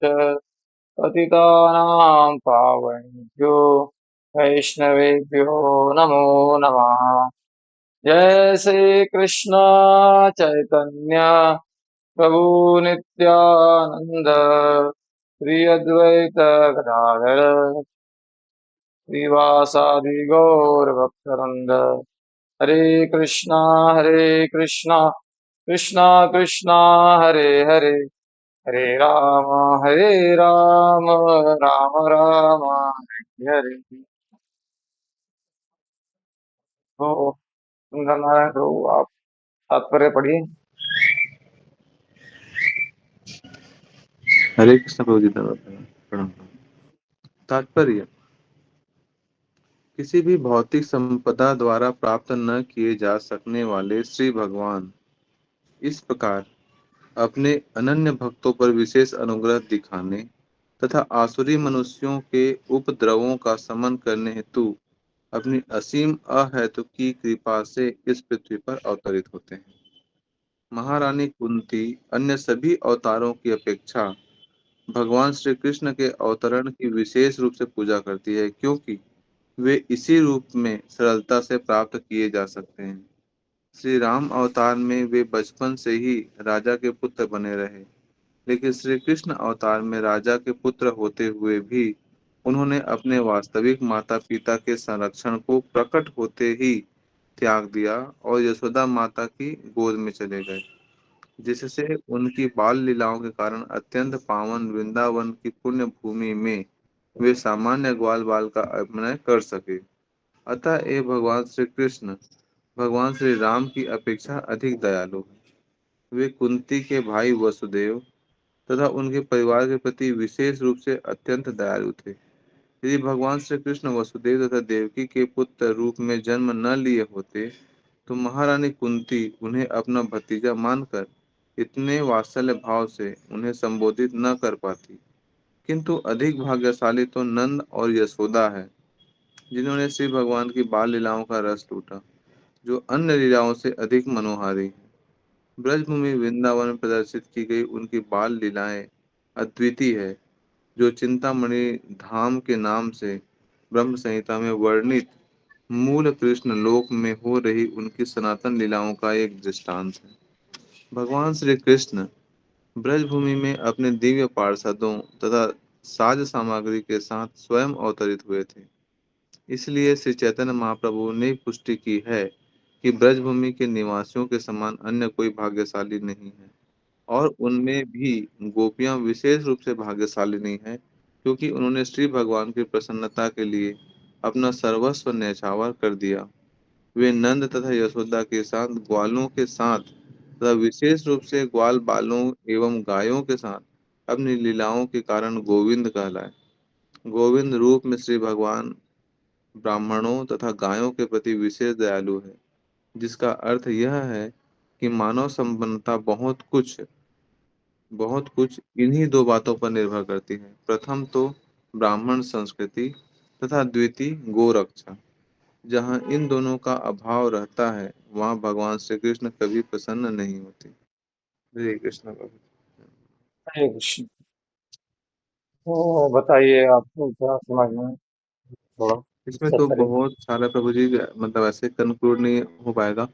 पतितानां पावनेभ्यो वैष्णवेभ्यो नमो नमः। जय श्री कृष्ण चैतन्य प्रभु नित्यानंद श्री अद्वैत गदाधर श्रीवासादि गौर भक्तवृंद। हरे कृष्णा कृष्णा कृष्णा हरे हरे हरे राम राम राम हरे हरे। तो नारायण प्रभु आप तात्पर्य पढ़िए। हरे कृष्ण प्रभु जी धन्यवाद। प्रणाम। तात्पर्य: किसी भी भौतिक संपदा द्वारा प्राप्त न किए जा सकने वाले श्री भगवान इस प्रकार अपने अनन्य भक्तों पर विशेष अनुग्रह दिखाने तथा आसुरी मनुष्यों के उपद्रवों का शमन करने हेतु अपनी असीम अहेतुकी कृपा से इस पृथ्वी पर अवतरित होते हैं। महारानी कुंती अन्य सभी अवतारों की अपेक्षा भगवान श्री कृष्ण के अवतरण की विशेष रूप से पूजा करती है, क्योंकि वे इसी रूप में सरलता से प्राप्त किए जा सकते हैं। श्री राम अवतार में वे बचपन से ही राजा के पुत्र बने रहे, लेकिन श्री कृष्ण अवतार में राजा के पुत्र होते हुए भी उन्होंने अपने वास्तविक माता पिता के संरक्षण को प्रकट होते ही त्याग दिया और यशोदा माता की गोद में चले गए, जिससे उनकी बाल लीलाओं के कारण अत्यंत पावन वृंदावन की पुण्य भूमि में वे सामान्य ग्वाल बाल का अभिनय कर सके। अतः ये भगवान श्री कृष्ण भगवान श्री राम की अपेक्षा अधिक दयालु हैं। वे कुंती के भाई वसुदेव तथा उनके परिवार के प्रति विशेष रूप से अत्यंत दयालु थे। यदि भगवान श्री कृष्ण वसुदेव तथा देवकी के पुत्र रूप में जन्म न लिए होते, तो महारानी कुंती उन्हें अपना भतीजा मानकर इतने वात्सल्य भाव से उन्हें संबोधित न कर पाती। किंतु अधिक भाग्यशाली तो नंद और यशोदा है, जिन्होंने श्री भगवान की बाल लीलाओं का रस लूटा, जो अन्य लीलाओं से अधिक मनोहारी है। ब्रजभूमि वृंदावन में प्रदर्शित की गई उनकी बाल लीलाएं अद्वितीय है, जो चिंतामणि धाम के नाम से ब्रह्म संहिता में वर्णित मूल कृष्ण लोक में हो रही उनकी सनातन लीलाओं का एक दृष्टांत है। भगवान श्री कृष्ण ब्रजभूमि में अपने दिव्य पार्षदों तथा साज सामग्री के साथ स्वयं अवतरित हुए थे। इसलिए श्री चैतन्य महाप्रभु ने पुष्टि की है कि ब्रजभूमि के निवासियों के समान अन्य कोई भाग्यशाली नहीं है, और उनमें भी गोपियां विशेष रूप से भाग्यशाली नहीं है, क्योंकि उन्होंने श्री भगवान की प्रसन्नता के लिए अपना सर्वस्व न्यौछावर कर दिया। वे नंद तथा यशोदा के साथ ग्वालों के साथ तथा विशेष रूप से ग्वाल बालों एवं गायों के साथ अपनी लीलाओं के कारण गोविंद कहलाए। गोविंद रूप में श्री भगवान ब्राह्मणों तथा गायों के प्रति विशेष दयालु है, जिसका अर्थ यह है कि मानव संपन्नता बहुत कुछ इन्हीं दो बातों पर निर्भर करती है। प्रथम तो ब्राह्मण संस्कृति तथा द्वितीय गोरक्षा। जहाँ इन दोनों का अभाव रहता है, वहाँ भगवान श्री कृष्ण कभी प्रसन्न नहीं होते। हरे कृष्ण प्रभु। हरे कृष्ण। तो बताइए आपको क्या समझ में थोड़ा इसमें डिस्कस तो करेंगे। बहुत सारा प्रभु जी, मतलब ऐसे कंक्लूड नहीं हो पाएगा,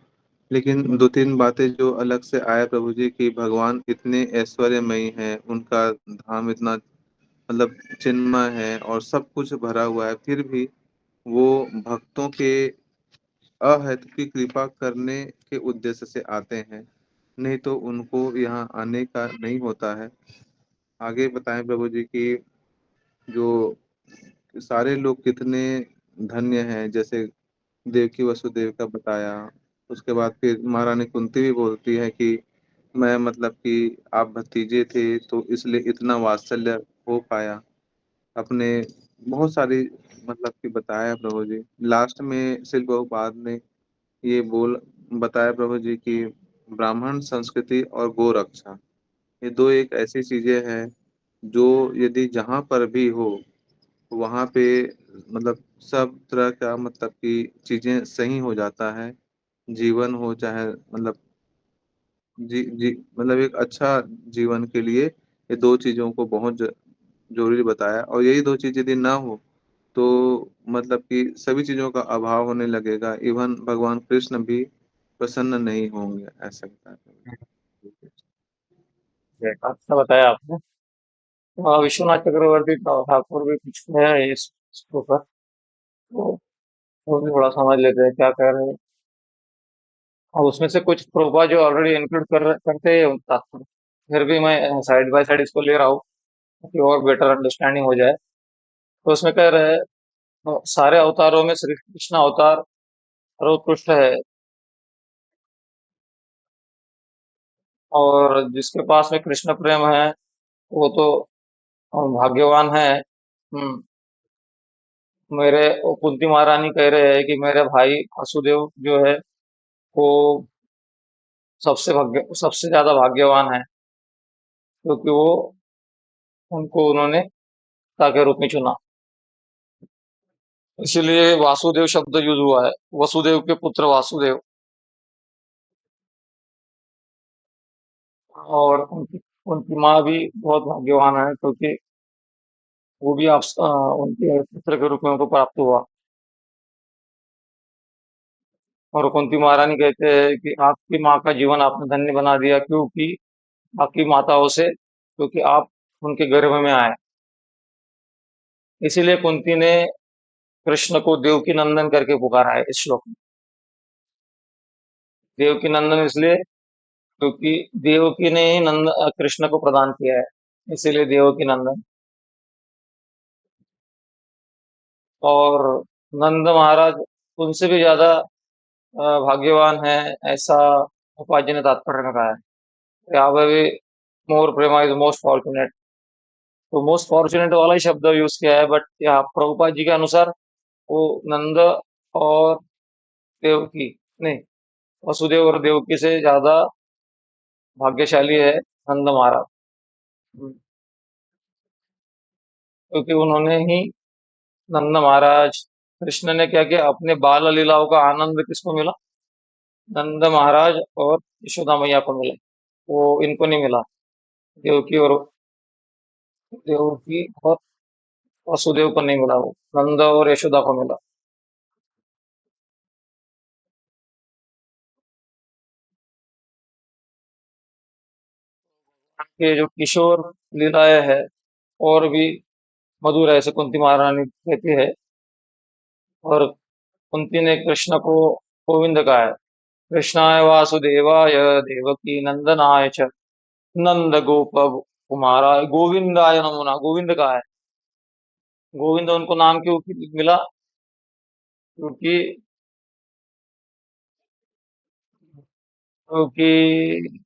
लेकिन दो तीन बातें जो अलग से आया प्रभु जी की भगवान इतने ऐश्वर्यमयी हैं, उनका धाम इतना मतलब चिन्मय है और सब कुछ भरा हुआ है, फिर भी वो भक्तों के अहेतुकी कृपा करने के उद्देश्य से आते हैं, नहीं तो उनको यहाँ आने का नहीं होता है। आगे बताएं प्रभु जी की जो सारे लोग कितने धन्य हैं, जैसे देवकी वसुदेव का बताया। उसके बाद फिर महारानी कुंती भी बोलती है कि मैं मतलब कि आप भतीजे थे तो इसलिए इतना वात्सल्य हो पाया अपने। बहुत सारी मतलब कि बताया प्रभु जी। लास्ट में शिल प्रभुपाद ने ये बोल बताया प्रभु जी की ब्राह्मण संस्कृति और गो रक्षा, ये दो एक ऐसी चीजें हैं जो यदि जहाँ पर भी हो वहाँ पे मतलब सब तरह का मतलब कि चीजें सही हो जाता है। जीवन हो चाहे मतलब जी जी मतलब एक अच्छा जीवन के लिए ये दो चीजों को बहुत जरूरी बताया, और यही दो चीज यदि ना हो तो मतलब कि सभी चीजों का अभाव होने लगेगा, इवन भगवान कृष्ण भी प्रसन्न नहीं होंगे, ऐसा बताया प्रभु जी। अच्छा बताया आपने। विश्वनाथ चक्रवर्ती ठाकुर भी कुछ है इसके ऊपर, तो वो भी थोड़ा समझ लेते हैं क्या कह रहे हैं। और उसमें से कुछ प्रोपा जो ऑलरेडी इंक्लूड करते हैं तात्पर्य, फिर भी मैं साइड बाय साइड इसको ले रहा हूँ ताकि और बेटर अंडरस्टैंडिंग हो जाए। तो उसमें कह रहे हैं, सारे अवतारों में श्री कृष्ण अवतार सर्वोत्कृष्ट है, और जिसके पास में कृष्ण प्रेम है वो तो और भाग्यवान है। मेरे वो कुंती महारानी कह रहे हैं कि मेरे भाई वासुदेव जो है वो सबसे ज्यादा भाग्यवान है, क्योंकि वो उनको उन्होंने पिता के रूप में चुना। इसीलिए वासुदेव शब्द यूज हुआ है, वसुदेव के पुत्र वासुदेव। और उनकी उनकी माँ भी बहुत भाग्यवान है, क्योंकि वो भी उनके पुत्र के रूप में उनको प्राप्त हुआ। और कुंती महारानी कहते हैं कि आपकी माँ का जीवन आपने धन्य बना दिया, क्योंकि बाकी माताओं से, क्योंकि आप उनके गर्भ में आए। इसीलिए कुंती ने कृष्ण को देवकी नंदन करके पुकारा है इस श्लोक में। देवकी नंदन इसलिए क्योंकि देवकी ने ही कृष्ण को प्रदान किया है, इसीलिए देवकी नंदन। और नंद महाराज उनसे भी ज्यादा भाग्यवान है, ऐसा उपाध्याय ने तात्पर्य में कहा है। यहाँ पे भी मोर प्रेमा इज मोस्ट फॉर्चुनेट, तो मोस्ट फॉर्चुनेट वाला ही शब्द यूज किया है, बट यहाँ प्रभुपाद जी के अनुसार वो नंद और देवकी नहीं, वसुदेव और देवकी से ज्यादा भाग्यशाली है नंद महाराज। क्योंकि उन्होंने ही, नंद महाराज, कृष्ण ने क्या किया, अपने बाल लीलाओं का आनंद किसको मिला? नंद महाराज और यशोदा मैया को मिला, वो इनको नहीं मिला। देवकी और वसुदेव को नहीं मिला, वो नंद और यशोदा को मिला। ये जो किशोर लीलाएं है और भी मधुर है, ऐसे कुंती महारानी कहती है। और कुंती ने कृष्ण को गोविंद कहा है। कृष्णाय वासुदेवाय देवकी नंदनाय च नंद गोप कुमाराय गोविंदाय नमो नमः, गोविंद कहा है। गोविंद उनको नाम क्यों मिला? क्योंकि क्योंकि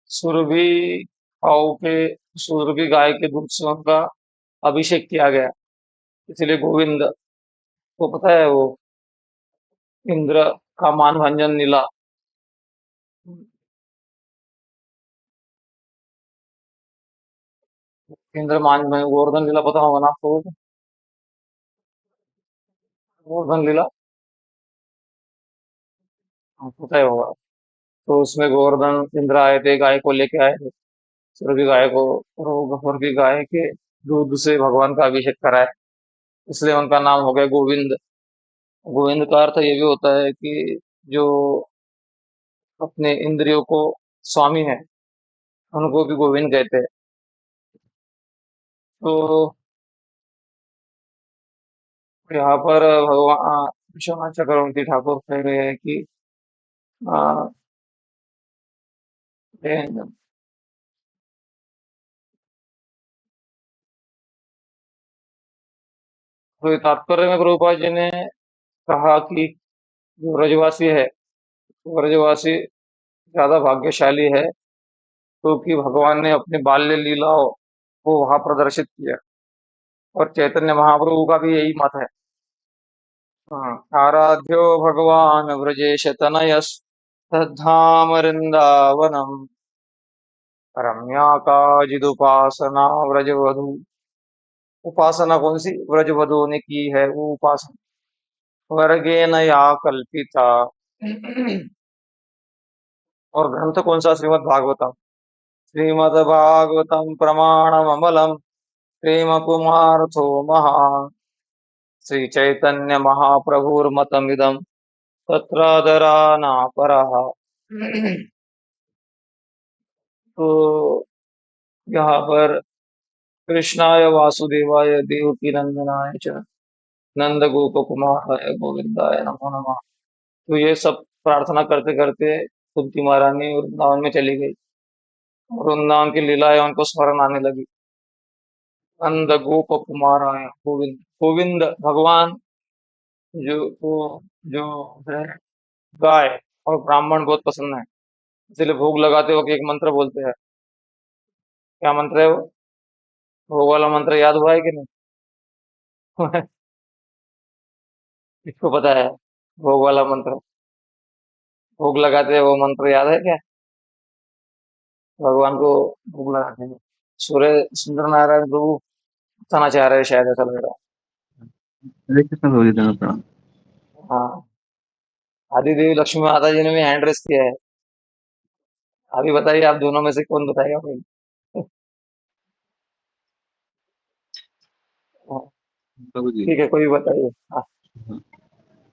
सुरभि गायों के सुरभि गाय के दूध से उनका अभिषेक किया गया, इसलिए गोविंद। को पता है वो इंद्र का मान भंजन नीला। इंद्र मान गोवर्धन लीला पता होगा ना आपको? गोवर्धन लीला, हाँ, पता ही होगा। तो उसमें गोवर्धन इंद्र आए थे, गाय को लेके आए थे, सुरभि गाय को। और वो सुरभि गाय के दूध से भगवान का अभिषेक कराए, इसलिए उनका नाम हो गया गोविंद। गोविंद का अर्थ ये भी होता है कि जो अपने इंद्रियों को स्वामी है, उनको भी गोविंद कहते हैं। तो यहाँ पर भगवान विश्वनाथ चक्रवर्ती ठाकुर कह रहे हैं कि आ, ये- तो तात्पर्य में प्रभुपाद जी ने कहा कि जो ब्रजवासी है, ब्रजवासी ज्यादा भाग्यशाली है, क्योंकि भगवान ने अपनी बाल्य लीलाओं को वहां प्रदर्शित किया। और चैतन्य महाप्रभु का भी यही मत है। हाँ, आराध्यो भगवान व्रजेश तनयस तद्धाम वृंदावनम रम्या काजिदुपासना व्रजवधु। उपासना कौन सी व्रजवधु ने की है? वो उपासना वर्गेन या कल्पिता। और ग्रंथ कौन सा? श्रीमद् भागवतम। श्रीमद् भागवतम प्रमाणम अमलम प्रेम कुमार्थो महान श्री चैतन्य महाप्रभुर्मतमिदं तत्रादराना परः। तो यहाँ पर कृष्णाय वासुदेवाय देवकी नंदनाय च नंद गोप कुमाराय गोविंदाय नमो नमः। तो ये सब प्रार्थना करते करते कुंती महारानी वृंदावन में चली गई, और वृंदावन की लीलाएं उनको स्मरण आने लगी। नंद गोप कुमाराय गोविंद, गोविंद भगवान जो को जो है गाय और ब्राह्मण बहुत पसंद है, इसलिए भोग लगाते वक्त एक मंत्र बोलते हैं, क्या मंत्र है वो? वो वाला मंत्र याद हुआ है कि नहीं? किसको पता है वो वाला मंत्र? भोग लगाते हैं वो मंत्र याद है क्या? भगवान को भोग लगाते हैं। सूर्य सुंदर नारायण प्रभु बताना चाह रहे हैं शायद, ऐसा लग रहा हरे कृष्ण प्रभु जी, धन्यवाद प्रणाम। है। हाँ। आदि देवी लक्ष्मी माता जी ने भी हैंड रेस किया है। अभी बताइए, आप दोनों में से कौन बताएगा पहले? हाँ, प्रभु जी। ठीक है, कोई भी बताइए।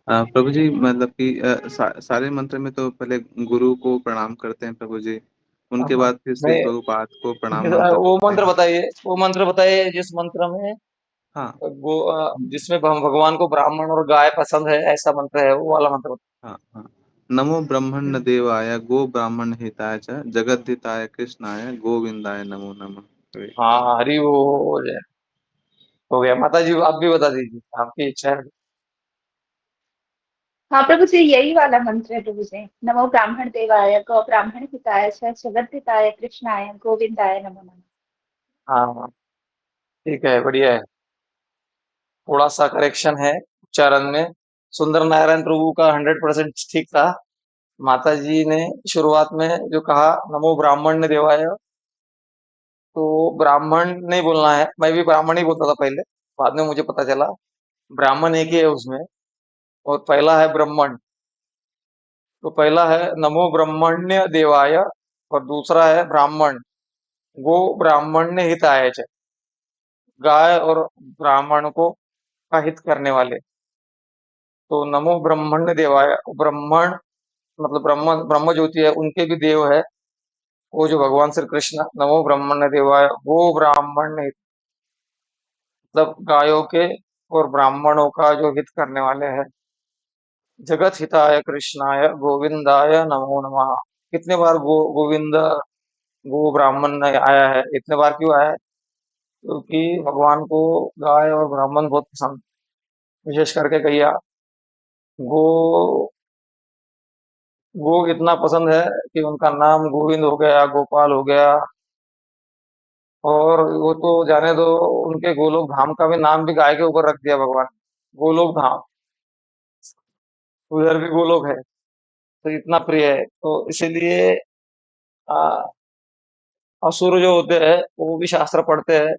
हाँ। प्रभु जी, मतलब कि सारे मंत्र में तो पहले गुरु को प्रणाम करते हैं प्रभु जी, हाँ, उनके हाँ। बाद फिर श्री नहीं, प्रभुपाद को प्रणाम मंत्र वो करते मंत्र हैं। बताइए, वो मंत्र बताइए जिस मंत्र में हाँ। जिसमें भगवान को ब्राह्मण और गाय पसंद है, ऐसा मंत्र है, वो वाला मंत्र बताइए। हाँ। हाँ। नमो ब्रह्मण्य देवाय गो ब्राह्मण हिताय च जगद्धिताय कृष्णाय गोविंदाय नमो नमः। हाँ, हरि वो जय। हो गया। माता जी, आप भी बता दीजिए, आपकी इच्छा है। हाँ प्रभु जी, यही वाला मंत्र है प्रभु जी। नमो ब्राह्मण देवाय गौ ब्राह्मण हिताय च जगत हिताय कृष्णाय गोविंदाय नमो नमः। हाँ, हाँ, ठीक है, बढ़िया है। थोड़ा सा करेक्शन है उच्चारण में। सुंदर नारायण प्रभु का 100% ठीक था। माता जी ने शुरुआत में जो कहा, नमो ब्राह्मण देवाय, तो ब्राह्मण नहीं बोलना है। मैं भी ब्राह्मण ही बोलता था पहले, बाद में मुझे पता चला ब्राह्मण एक ही है उसमें, और पहला है ब्रह्मण। तो पहला है नमो ब्रह्मण्य देवाय, और दूसरा है ब्राह्मण। गो ब्राह्मण्य हिताय च, गाय और ब्राह्मण को का हित करने वाले। तो नमो ब्रह्मण्य देवाय, ब्रह्मण मतलब ब्रह्म ब्रह्म ज्योति है, उनके भी देव है वो जो भगवान श्री कृष्ण। नमो ब्रह्मण्य देवाय गो ब्राह्मण्य हित, मतलब गायों के और ब्राह्मणों का जो हित करने वाले हैं। जगत हिताय कृष्णाय गोविंदाय नमो नमः। कितने बार गोविंद गो ब्राह्मण आया है? इतने बार क्यों आया है? क्योंकि भगवान को गाय और ब्राह्मण बहुत पसंद, विशेष करके गैया। गो गो इतना पसंद है कि उनका नाम गोविंद हो गया, गोपाल हो गया। और वो तो जाने दो, उनके गोलोक धाम का भी नाम भी गाय के ऊपर रख दिया भगवान, गोलोक धाम। उधर भी गोलोक है, तो इतना प्रिय है। तो इसीलिए आ, असुर जो होते हैं वो भी शास्त्र पढ़ते हैं,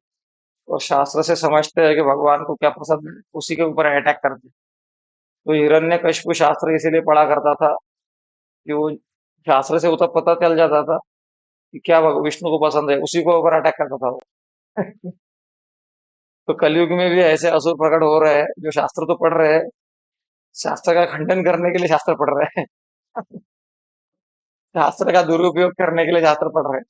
और शास्त्र से समझते हैं कि भगवान को क्या पसंद है, उसी के ऊपर अटैक करते हैं। तो हिरण्यकशिपु शास्त्र इसीलिए पढ़ा करता था कि वो शास्त्र से उतना पता चल जाता था कि क्या विष्णु को पसंद है, उसी को ऊपर अटैक करता था वो। तो कलयुग में भी ऐसे असुर प्रकट हो रहे हैं जो शास्त्र तो पढ़ रहे हैं, शास्त्र का खंडन करने के लिए शास्त्र पढ़ रहे हैं। शास्त्र का दुरुपयोग करने के लिए शास्त्र पढ़ रहे हैं।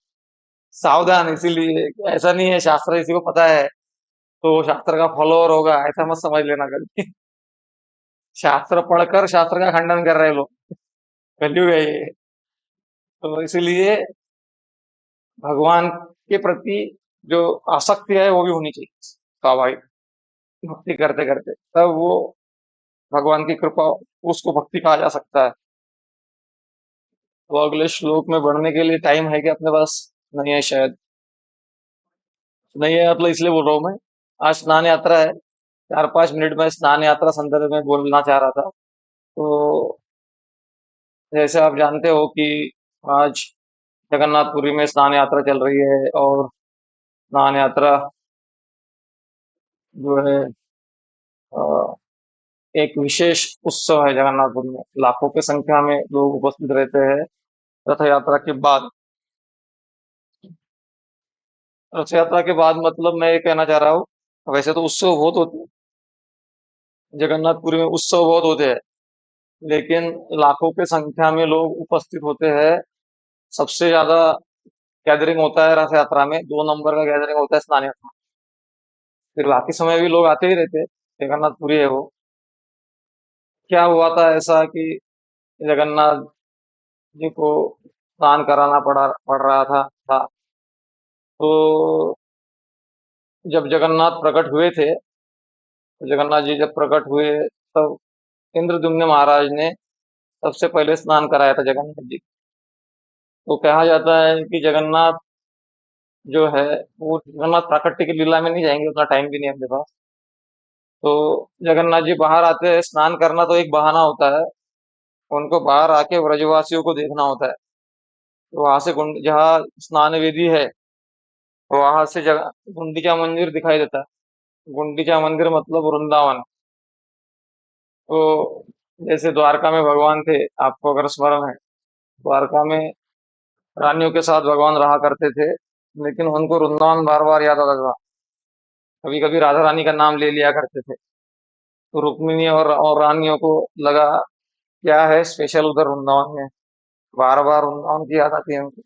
सावधान, इसीलिए ऐसा नहीं है शास्त्र इसी को पता है तो वो शास्त्र का फॉलोअर होगा, ऐसा मत समझ लेना कभी। शास्त्र पढ़कर शास्त्र का खंडन कर रहे हैं लोग। कलयुग है ये। तो इसीलिए भगवान के प्रति जो आसक्ति है वो भी होनी चाहिए स्वाभाविक। भक्ति करते करते तब वो भगवान की कृपा, उसको भक्ति कहा जा सकता है। तो अगले श्लोक में बढ़ने के लिए टाइम है कि अपने पास? नहीं है शायद। नहीं है मतलब इसलिए बोल रहा हूँ मैं। आज स्नान यात्रा है, 4-5 मिनट में स्नान यात्रा संदर्भ में बोलना चाह रहा था। तो जैसे आप जानते हो कि आज जगन्नाथपुरी में स्नान यात्रा चल रही है, और स्नान यात्रा जो है अ, एक विशेष उत्सव है जगन्नाथपुरी में। लाखों की संख्या में लोग उपस्थित रहते हैं रथ यात्रा के बाद। रथ यात्रा के बाद मतलब मैं ये कहना चाह रहा हूँ, वैसे तो उत्सव बहुत होते हैं जगन्नाथपुरी में, उत्सव बहुत होते हैं, लेकिन लाखों की संख्या में लोग उपस्थित होते हैं। सबसे ज्यादा गैदरिंग होता है रथ यात्रा में, 2 नंबर का गैदरिंग होता है स्नान यात्रा। फिर बाकी समय भी लोग आते ही रहते हैं, जगन्नाथपुरी है वो। क्या हुआ था ऐसा कि जगन्नाथ जी को स्नान कराना पड़ रहा था। तो जब जगन्नाथ प्रकट हुए थे, तो जगन्नाथ जी जब प्रकट हुए, तब इंद्रद्युम्न महाराज ने सबसे पहले स्नान कराया था जगन्नाथ जी को। तो कहा जाता है कि जगन्नाथ जो है वो जगन्नाथ प्राकट्य की लीला में नहीं जाएंगे, उतना टाइम भी नहीं है अपने पास। तो जगन्नाथ जी बाहर आते हैं, स्नान करना तो एक बहाना होता है, उनको बाहर आके व्रजवासियों को देखना होता है। तो वहां से जहाँ स्नान वेदी है, वहां से जगह गुंडीचा मंदिर दिखाई देता है। गुंडीचा मंदिर मतलब वृंदावन। तो जैसे द्वारका में भगवान थे, आपको अगर स्मरण है, द्वारका में रानियों के साथ भगवान रहा करते थे, लेकिन उनको वृंदावन बार बार याद आता था। कभी कभी राधा रानी का नाम ले लिया करते थे। तो रुक्मिणी और रानियों को लगा क्या है स्पेशल उधर वृंदावन में, बार बार वृंदावन की याद आती है उनको।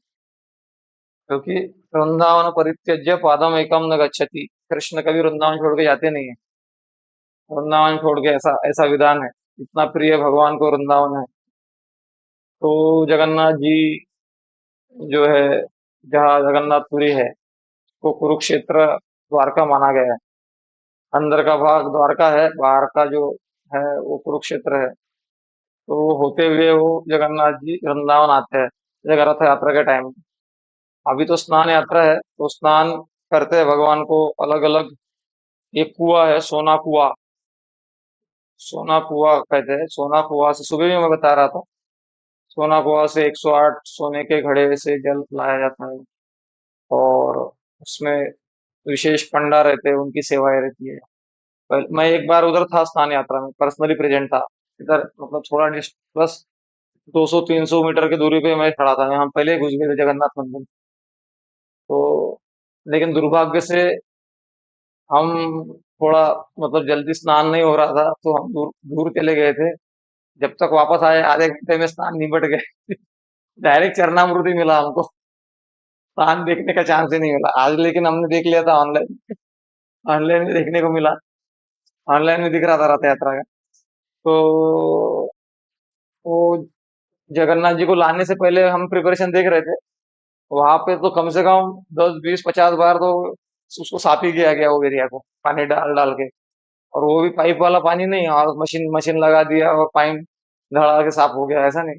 क्योंकि वृंदावन परित्यज्य पादम एकम न गच्छति, कृष्ण कभी वृंदावन छोड़ के जाते नहीं है। वृंदावन छोड़ के ऐसा ऐसा विधान है, इतना प्रिय भगवान को वृंदावन है। तो जगन्नाथ जी जो है, जहाँ जगन्नाथपुरी है, वो कुरुक्षेत्र द्वारका माना गया है। अंदर का भाग द्वारका है, बाहर का जो है वो कुरुक्षेत्र है। तो वो होते हुए वो जगन्नाथ जी वृंदावन आते हैं जगह रथ यात्रा के टाइम। अभी तो स्नान यात्रा है, तो स्नान करते हैं भगवान को अलग अलग। एक कुआ है, सोना कुआ। सोना कुआ कहते हैं, सोना कुआ से सुबह भी मैं बता रहा था। सोना कुआ से 108 सोने के घड़े से जल लाया जाता है। और उसमें विशेष पंडा रहते हैं, उनकी सेवाएं रहती है। मैं एक बार उधर था स्नान यात्रा में, पर्सनली प्रेजेंट था। इधर मतलब थोड़ा बस 200-300 मीटर की दूरी पे मैं खड़ा था, हम पहले ही घुस गए थे जगन्नाथ मंदिर। तो लेकिन दुर्भाग्य से हम थोड़ा मतलब जल्दी स्नान नहीं हो रहा था, तो हम दूर दूर चले गए थे। जब तक वापस आए आधे घंटे में स्नान निबट गए। डायरेक्ट चरणामृति मिला हमको, स्नान देखने का चांस ही नहीं मिला आज। लेकिन हमने देख लिया था ऑनलाइन, ऑनलाइन में देखने को मिला। ऑनलाइन में दिख रहा था रथ यात्रा का। तो वो जगन्नाथ जी को लाने से पहले हम प्रिपरेशन देख रहे थे। वहां पे तो कम से कम 10, 20, 50 बार तो उसको साफ ही किया गया, वो एरिया को पानी डाल डाल के। और वो भी पाइप वाला पानी नहीं, और मशीन मशीन लगा दिया और पाइप धड़ा के साफ हो गया, ऐसा नहीं।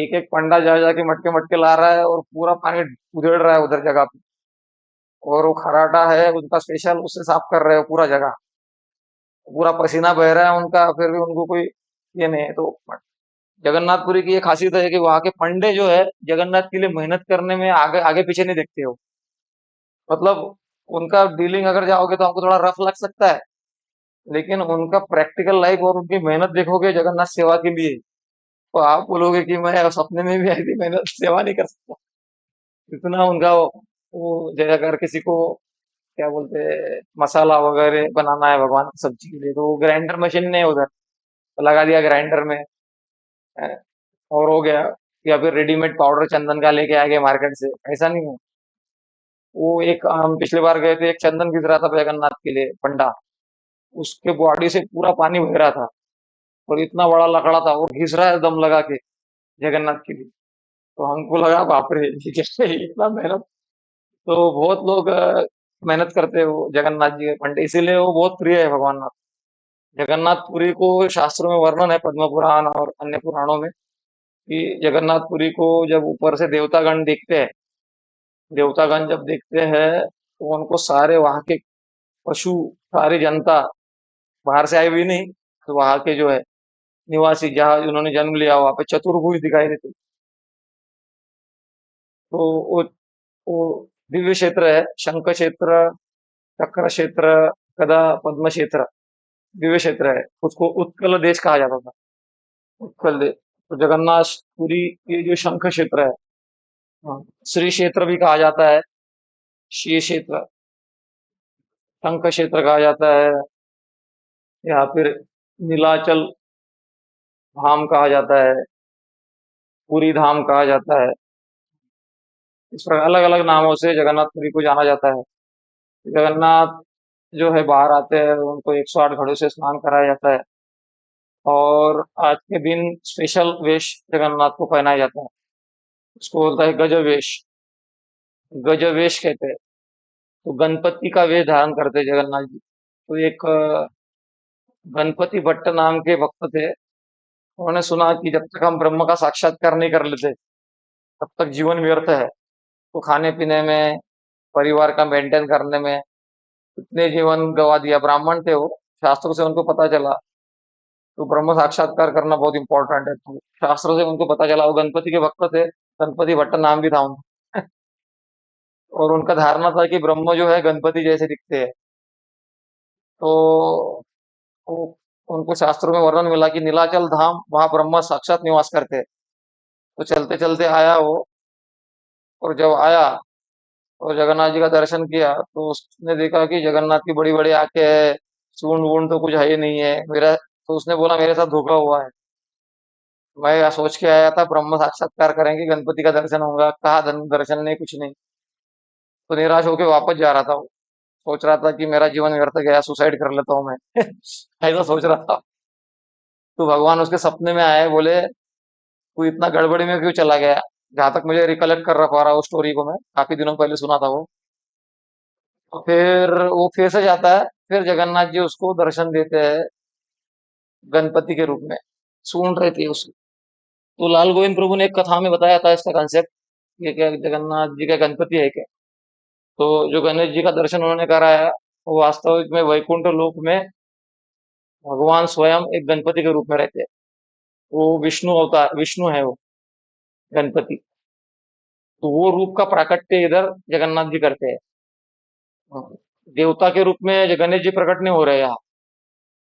एक एक पंडा जा जाके मटके मटके ला रहा है और पूरा पानी उधेड़ रहा है उधर जगह पे। और वो खराटा है उनका स्पेशल, उससे साफ कर रहे हो पूरा जगह। पूरा पसीना बह रहा है उनका, फिर भी उनको कोई ये नहीं है। तो जगन्नाथपुरी की ये खासियत है कि वहां के पंडे जो है जगन्नाथ के लिए मेहनत करने में आगे आगे पीछे नहीं देखते हो। मतलब उनका डीलिंग अगर जाओगे तो आपको थोड़ा रफ लग सकता है, लेकिन उनका प्रैक्टिकल लाइफ और उनकी मेहनत देखोगे जगन्नाथ सेवा के लिए, तो आप बोलोगे कि मैं सपने में भी ऐसी मेहनत सेवा नहीं कर सकता। इतना उनका वो जैसे अगर किसी को क्या बोलते हैं मसाला वगैरह बनाना है भगवान की सब्जी के लिए, तो वो ग्राइंडर मशीन नहीं है उधर, तो लगा दिया ग्राइंडर में, अ, और हो गया। या फिर रेडीमेड पाउडर चंदन का लेके आ गए मार्केट से, ऐसा नहीं है। वो एक हम पिछली बार गए थे, एक चंदन घिस रहा था जगन्नाथ के लिए पंडा, उसके बॉडी से पूरा पानी बह रहा था। और इतना बड़ा लकड़ा था, वो घिस रहा है दम लगा के जगन्नाथ के लिए। तो हमको लगा बाप रे, ये कैसे इतना मेहनत। तो बहुत लोग मेहनत करते हैं वो जगन्नाथ जी के पंडे, इसीलिए वो बहुत प्रिय है भगवान नाथ। जगन्नाथपुरी को शास्त्रों में वर्णन है, पद्म पुराण और अन्य पुराणों में, कि जगन्नाथपुरी को जब ऊपर से देवतागण देखते हैं, देवतागण जब देखते हैं तो उनको सारे वहां के पशु, सारी जनता, बाहर से आई हुई नहीं, तो वहां के जो है निवासी, जहाँ उन्होंने जन्म लिया वहां पे चतुर्भुज दिखाई देते। तो वो दिव्य क्षेत्र है, शंख क्षेत्र, चक्र क्षेत्र, गदा पद्म क्षेत्र, दिव्य क्षेत्र है। उसको उत्कल देश कहा जाता था, उत्कल देश। तो जगन्नाथपुरी ये जो शंख क्षेत्र है, हाँ, श्री क्षेत्र भी कहा जाता है, श्री क्षेत्र, शंख क्षेत्र कहा जाता है, या फिर नीलाचल धाम कहा जाता है, पुरी धाम कहा जाता है। इस प्रकार अलग अलग नामों से जगन्नाथपुरी को जाना जाता है। जगन्नाथ जो है बाहर आते हैं, उनको 108 घड़ों से स्नान कराया जाता है। और आज के दिन स्पेशल वेश जगन्नाथ को पहनाया जाता है, उसको बोलता है गज वेश। गज वेश कहते हैं। तो गणपति का वेश धारण करते हैं जगन्नाथ जी। तो एक गणपति भट्ट नाम के भक्त थे, उन्होंने सुना कि जब तक हम ब्रह्म का साक्षात्कार नहीं कर लेते, तब तक जीवन व्यर्थ है। तो खाने पीने में परिवार का मेंटेन करने में इतने जीवन गवा दिया। ब्राह्मण थे वो, शास्त्रों से उनको पता चला तो ब्रह्म साक्षात्कार करना बहुत इंपॉर्टेंट है। तो शास्त्रों से उनको पता चला, वो गणपति के भक्त थे, गणपति भट्ट नाम भी था उनका। और उनका धारणा था कि ब्रह्म जो है गणपति जैसे दिखते हैं। तो वो उनको शास्त्रों में वर्णन मिला कि नीलाचल धाम, वहां ब्रह्मा साक्षात निवास करते हैं। तो चलते चलते आया वो, और जब आया और जगन्नाथ जी का दर्शन किया तो उसने देखा कि जगन्नाथ की बड़ी बड़ी आंखें है, सूंड वूंड तो कुछ है ही नहीं है मेरा। तो उसने बोला मेरे साथ धोखा हुआ है, मैं यह सोच के आया था ब्रह्म साक्षात्कार करेंगे, गणपति का दर्शन होगा, कहा दर्शन नहीं, कुछ नहीं। तो निराश होकर वापस जा रहा था वो, सोच रहा था कि मेरा जीवन व्यर्थ गया, सुसाइड कर लेता हूँ मैं। ऐसा सोच रहा था। तो भगवान उसके सपने में आए, बोले तू इतना गड़बड़ी में क्यों चला गया। जहां तक मुझे रिकलेक्ट कर रहा पा रहा, उस स्टोरी को मैं काफी दिनों पहले सुना था वो। तो फिर वो फिर से जाता है, फिर जगन्नाथ जी उसको दर्शन देते हैं गणपति के रूप में, सूंड रहती है उसको। तो लाल गोविंद प्रभु ने एक कथा में बताया था इसका कंसेप्ट, ये क्या जगन्नाथ जी का गणपति है क्या। तो जो गणेश जी का दर्शन उन्होंने कराया, वो वास्तविक में वैकुंठ लोक में भगवान स्वयं एक गणपति के रूप में रहते हैं। वो विष्णु अवतार, विष्णु है वो गणपति। तो वो रूप का प्राकट्य इधर जगन्नाथ जी करते हैं। देवता के रूप में गणेश जी प्रकट नहीं हो रहे यहाँ,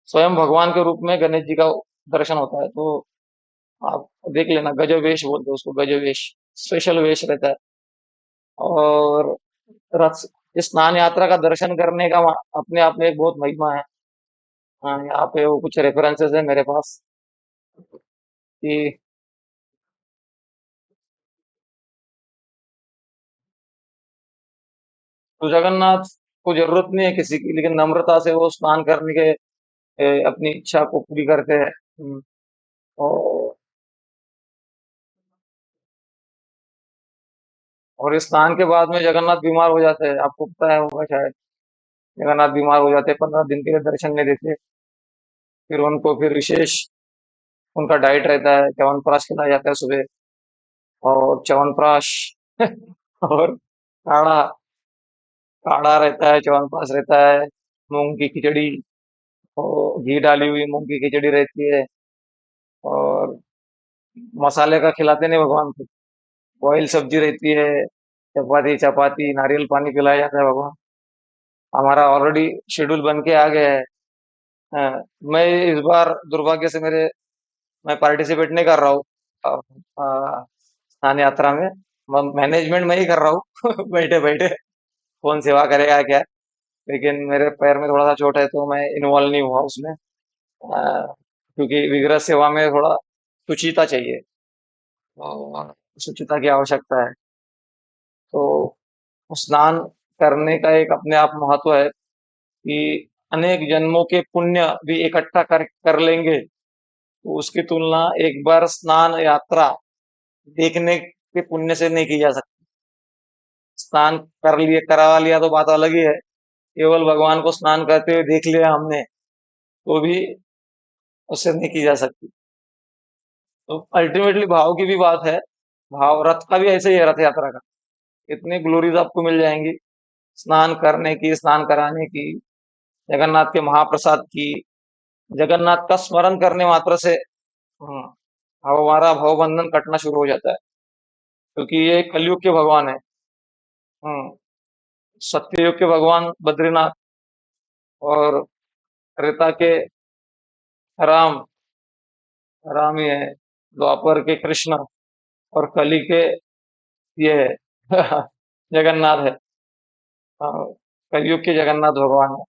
स्वयं भगवान के रूप में गणेश जी का दर्शन होता है। तो आप देख लेना, गजब वेश बोलते हैं उसको, गजब वेश, स्पेशल वेश रहता है। और रथ स्नान यात्रा का दर्शन करने का अपने आप में एक बहुत महिमा है। हाँ, यहाँ पे वो कुछ रेफरेंसेस है मेरे पास कि तो जगन्नाथ को जरूरत नहीं है किसी की, लेकिन नम्रता से वो स्नान करने के अपनी इच्छा को पूरी करते हैं। और इस स्नान के बाद में जगन्नाथ बीमार हो जाते हैं, आपको पता है होगा शायद। जगन्नाथ बीमार हो जाते हैं, 15 दिन के लिए दर्शन नहीं देते। फिर उनको फिर विशेष उनका डाइट रहता है, च्यवनप्राश खिलाया जाता है सुबह, और च्यवनप्राश और काढ़ा, काढ़ा रहता है, च्यवनप्राश रहता है, मूंग की खिचड़ी और घी डाली हुई मूंग की खिचड़ी रहती है। और मसाले का खिलाते नहीं भगवान को, बॉयल सब्जी रहती है, चपाती चपाती नारियल पानी पिलाया जाता है भगवान। हमारा ऑलरेडी शेड्यूल बन के आ गया है। हाँ, मैं इस बार दुर्भाग्य से मैं पार्टिसिपेट नहीं कर रहा हूँ स्नान यात्रा में। मैनेजमेंट मैं ही कर रहा हूँ बैठे बैठे, कौन सेवा करेगा क्या। लेकिन मेरे पैर में थोड़ा सा चोट है तो मैं इन्वॉल्व नहीं हुआ उसमें। क्योंकि विग्रह सेवा में थोड़ा शुचिता चाहिए और शुचिता की आवश्यकता है। तो स्नान करने का एक अपने आप महत्व है कि अनेक जन्मों के पुण्य भी इकट्ठा कर लेंगे, तो उसकी तुलना एक बार स्नान यात्रा देखने के पुण्य से नहीं की जा सकती। स्नान कर लिए, करवा लिया तो बात अलग ही है, केवल भगवान को स्नान करते हुए देख लिया हमने तो भी उससे नहीं की जा सकती। तो अल्टीमेटली भाव की भी बात है। भाव रथ का भी ऐसे ही है, रथ यात्रा का इतनी ग्लोरीज आपको मिल जाएंगी स्नान करने की, स्नान कराने की, जगन्नाथ के महाप्रसाद की। जगन्नाथ का स्मरण करने मात्र से हमारा भवबंधन कटना शुरू हो जाता है, क्योंकि ये कलयुग के भगवान है। हम्म, सत्ययुग के भगवान बद्रीनाथ, और त्रेता के राम, राम ही है, द्वापर के कृष्ण, और कली के ये है जगन्नाथ है। हाँ, कलयुग के जगन्नाथ भगवान है।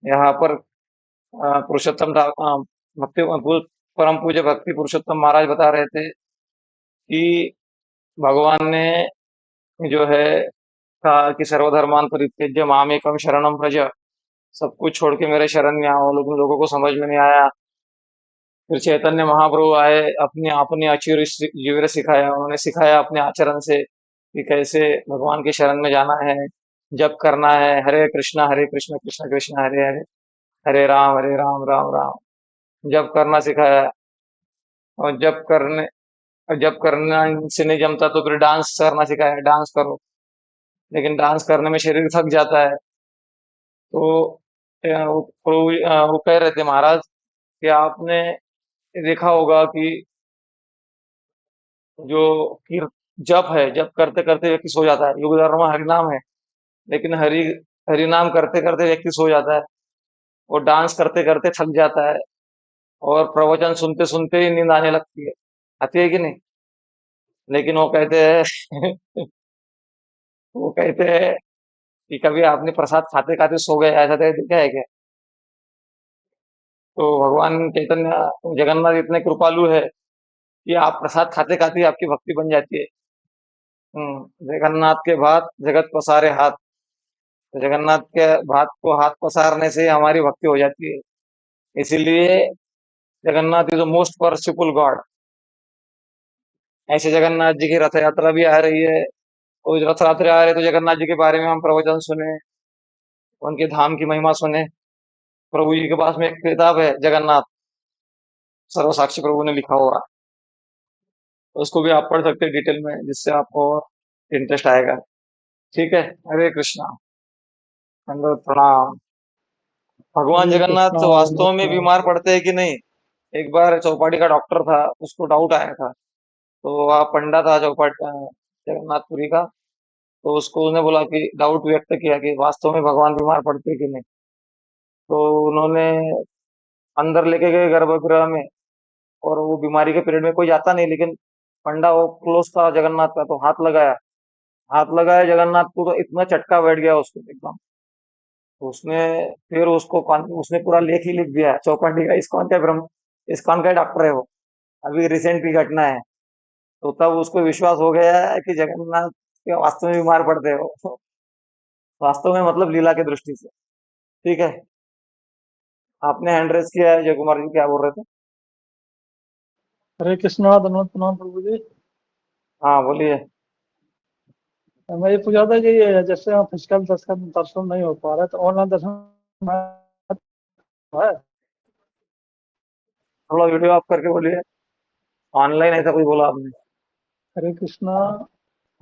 यहाँ पर पुरुषोत्तम भक्ति परम पूज्य भक्ति पुरुषोत्तम महाराज बता रहे थे कि भगवान ने जो है कहा कि सर्वधर्मान परित्यज्य मामेकम शरणम व्रज, सब कुछ छोड़ के मेरे शरण में आओ। लेकिन लोगों को समझ में नहीं आया। फिर चैतन्य महाप्रभु आए, अपने अपने आचरण जीवन सिखाया, उन्होंने सिखाया अपने आचरण से कि कैसे भगवान के शरण में जाना है, जप करना है, हरे कृष्ण कृष्ण कृष्ण हरे हरे, हरे राम राम राम, जप करना सिखाया। और जप करना से नहीं जमता तो फिर डांस करना सिखाया, डांस करो। लेकिन डांस करने में शरीर थक जाता है। तो वो कह रहे थे महाराज कि आपने देखा होगा कि जो कीर जप है, जप करते-करते व्यक्ति सो जाता है। योग धर्म हरिनाम है, लेकिन हरिनाम करते-करते व्यक्ति सो जाता है। वो डांस करते-करते थक जाता है और प्रवचन सुनते-सुनते ही नींद आने लगती है। आती है कि नहीं? लेकिन वो कहते हैं वो कहते हैं कि कभी आपने प्रसाद खाते-खाते सो गए, ऐसा कभी देखा है क्या? तो भगवान चैतन्य जगन्नाथ इतने कृपालु है कि आप प्रसाद खाते-खाते ही आपकी भक्ति बन जाती है। जगन्नाथ के भात जगत पसारे हाथ। तो जगन्नाथ के भात को हाथ पसारने से हमारी भक्ति हो जाती है। इसीलिए Jagannath is the most worshipful god. ऐसे जगन्नाथ जी की रथ यात्रा भी आ रही है। तो रथ यात्रा आ रही है तो जगन्नाथ जी के बारे में हम प्रवचन सुने, उनके धाम की महिमा सुने। प्रभु जी के पास में एक किताब है जगन्नाथ, सर्वसाक्षी प्रभु ने लिखा हुआ। तो उसको भी आप पढ़ सकते हैं डिटेल में, जिससे आपको इंटरेस्ट आएगा। ठीक है, हरे कृष्णा। दंडवत प्रणाम। भगवान हरे जगन्नाथ कृष्णा वास्तव दंडवत में प्रणाम। बीमार पड़ते हैं कि नहीं? एक बार चौपाटी का डॉक्टर था, उसको डाउट आया था। तो वह पंडा था जगन्नाथपुरी का। तो उसको उसने बोला कि डाउट व्यक्त किया कि वास्तव में भगवान बीमार पड़ते हैं कि नहीं। तो उन्होंने अंदर लेके गए गर्भगृह में, और वो बीमारी के पीरियड में कोई जाता नहीं, लेकिन पंडा वो क्लोज था जगन्नाथ का, तो हाथ लगाया जगन्नाथ को, तो इतना चटका बैठ गया उसको एकदम। तो उसने फिर उसने पूरा लेख ही लिख दिया चौपाटी का। इस्कॉन का डॉक्टर है वो, अभी रिसेंट की घटना है। तो तब उसको विश्वास हो गया है कि जगन्नाथ के वास्तव में बीमार पड़ते हो। वास्तव में मतलब लीला की दृष्टि से। ठीक है, आपने हैंड रेस किया है। जय कुमार जी क्या बोल रहे थे? हरे कृष्णा दंडवत प्रणाम प्रभु जी। हाँ बोलिए। मैं ये पूछ रहा था कि ये जैसे हम फिजिकल दर्शन दर्शन नहीं हो पा रहा है तो ऑनलाइन दर्शन है। थोड़ा वीडियो ऑफ करके बोलिए। ऑनलाइन ऐसा कुछ बोला आपने? हरे कृष्णा।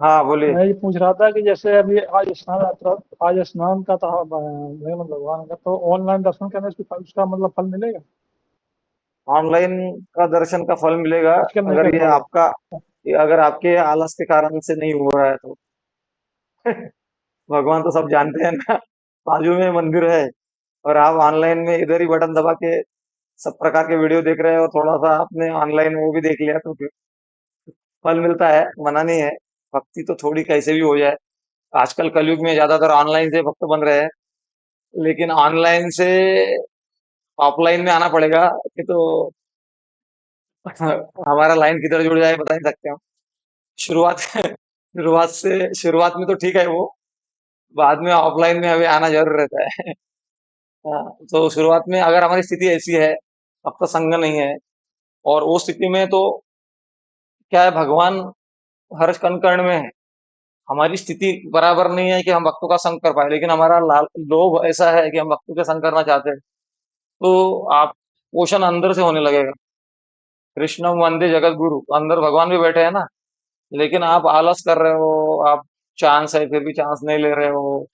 हाँ बोलिए। मैं ये पूछ रहा था कि जैसे अभी आज स्नान यात्रा, आज स्नान का था भगवान का, तो ऑनलाइन दर्शन करने से उसका मतलब फल मिलेगा? ऑनलाइन का दर्शन का फल मिलेगा, फिजिकल नहीं अगर कर पाए। ये अगर आपके आलस के कारण से नहीं हो रहा है तो। भगवान तो सब जानते हैं ना। बाजू में मंदिर है, और आप ऑनलाइन में इधर ही बटन दबा के सब प्रकार के वीडियो देख रहे हैं, और थोड़ा सा आपने ऑनलाइन वो भी देख लिया, तो फिर फल मिलता है, मना नहीं है। भक्ति तो थोड़ी कैसे भी हो जाए। आजकल कलयुग में ज्यादातर ऑनलाइन से भक्त बन रहे हैं, लेकिन ऑनलाइन से ऑफलाइन में आना पड़ेगा। कि तो हमारा लाइन किधर जुड़ जाए बता नहीं सकते हम। शुरुआत में तो ठीक है वो, बाद में ऑफलाइन में अभी आना जरूर रहता है। हाँ, तो शुरुआत में अगर हमारी स्थिति ऐसी है, अब तो संग नहीं है, और वो स्थिति में तो क्या है, भगवान हर कण कण में है। हमारी स्थिति बराबर नहीं है कि हम भक्तों का संग कर पाए, लेकिन हमारा लोभ ऐसा है कि हम भक्तों के संग करना चाहते हैं। तो आप पोषण अंदर से होने लगेगा। कृष्ण वंदे जगत गुरु, अंदर भगवान भी बैठे हैं ना। लेकिन आप आलस कर रहे हो, आप चांस है फिर भी चांस नहीं ले रहे हो,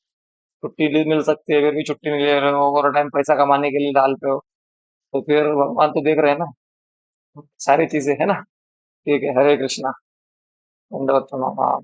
छुट्टी मिल सकती है फिर भी छुट्टी नहीं ले रहे हो, और टाइम पैसा कमाने के लिए डालते हो। तो फिर भगवान तो देख रहे हैं ना सारी चीजें, है ना। ठीक है, हरे कृष्णा। दंडवत प्रणाम। हाँ।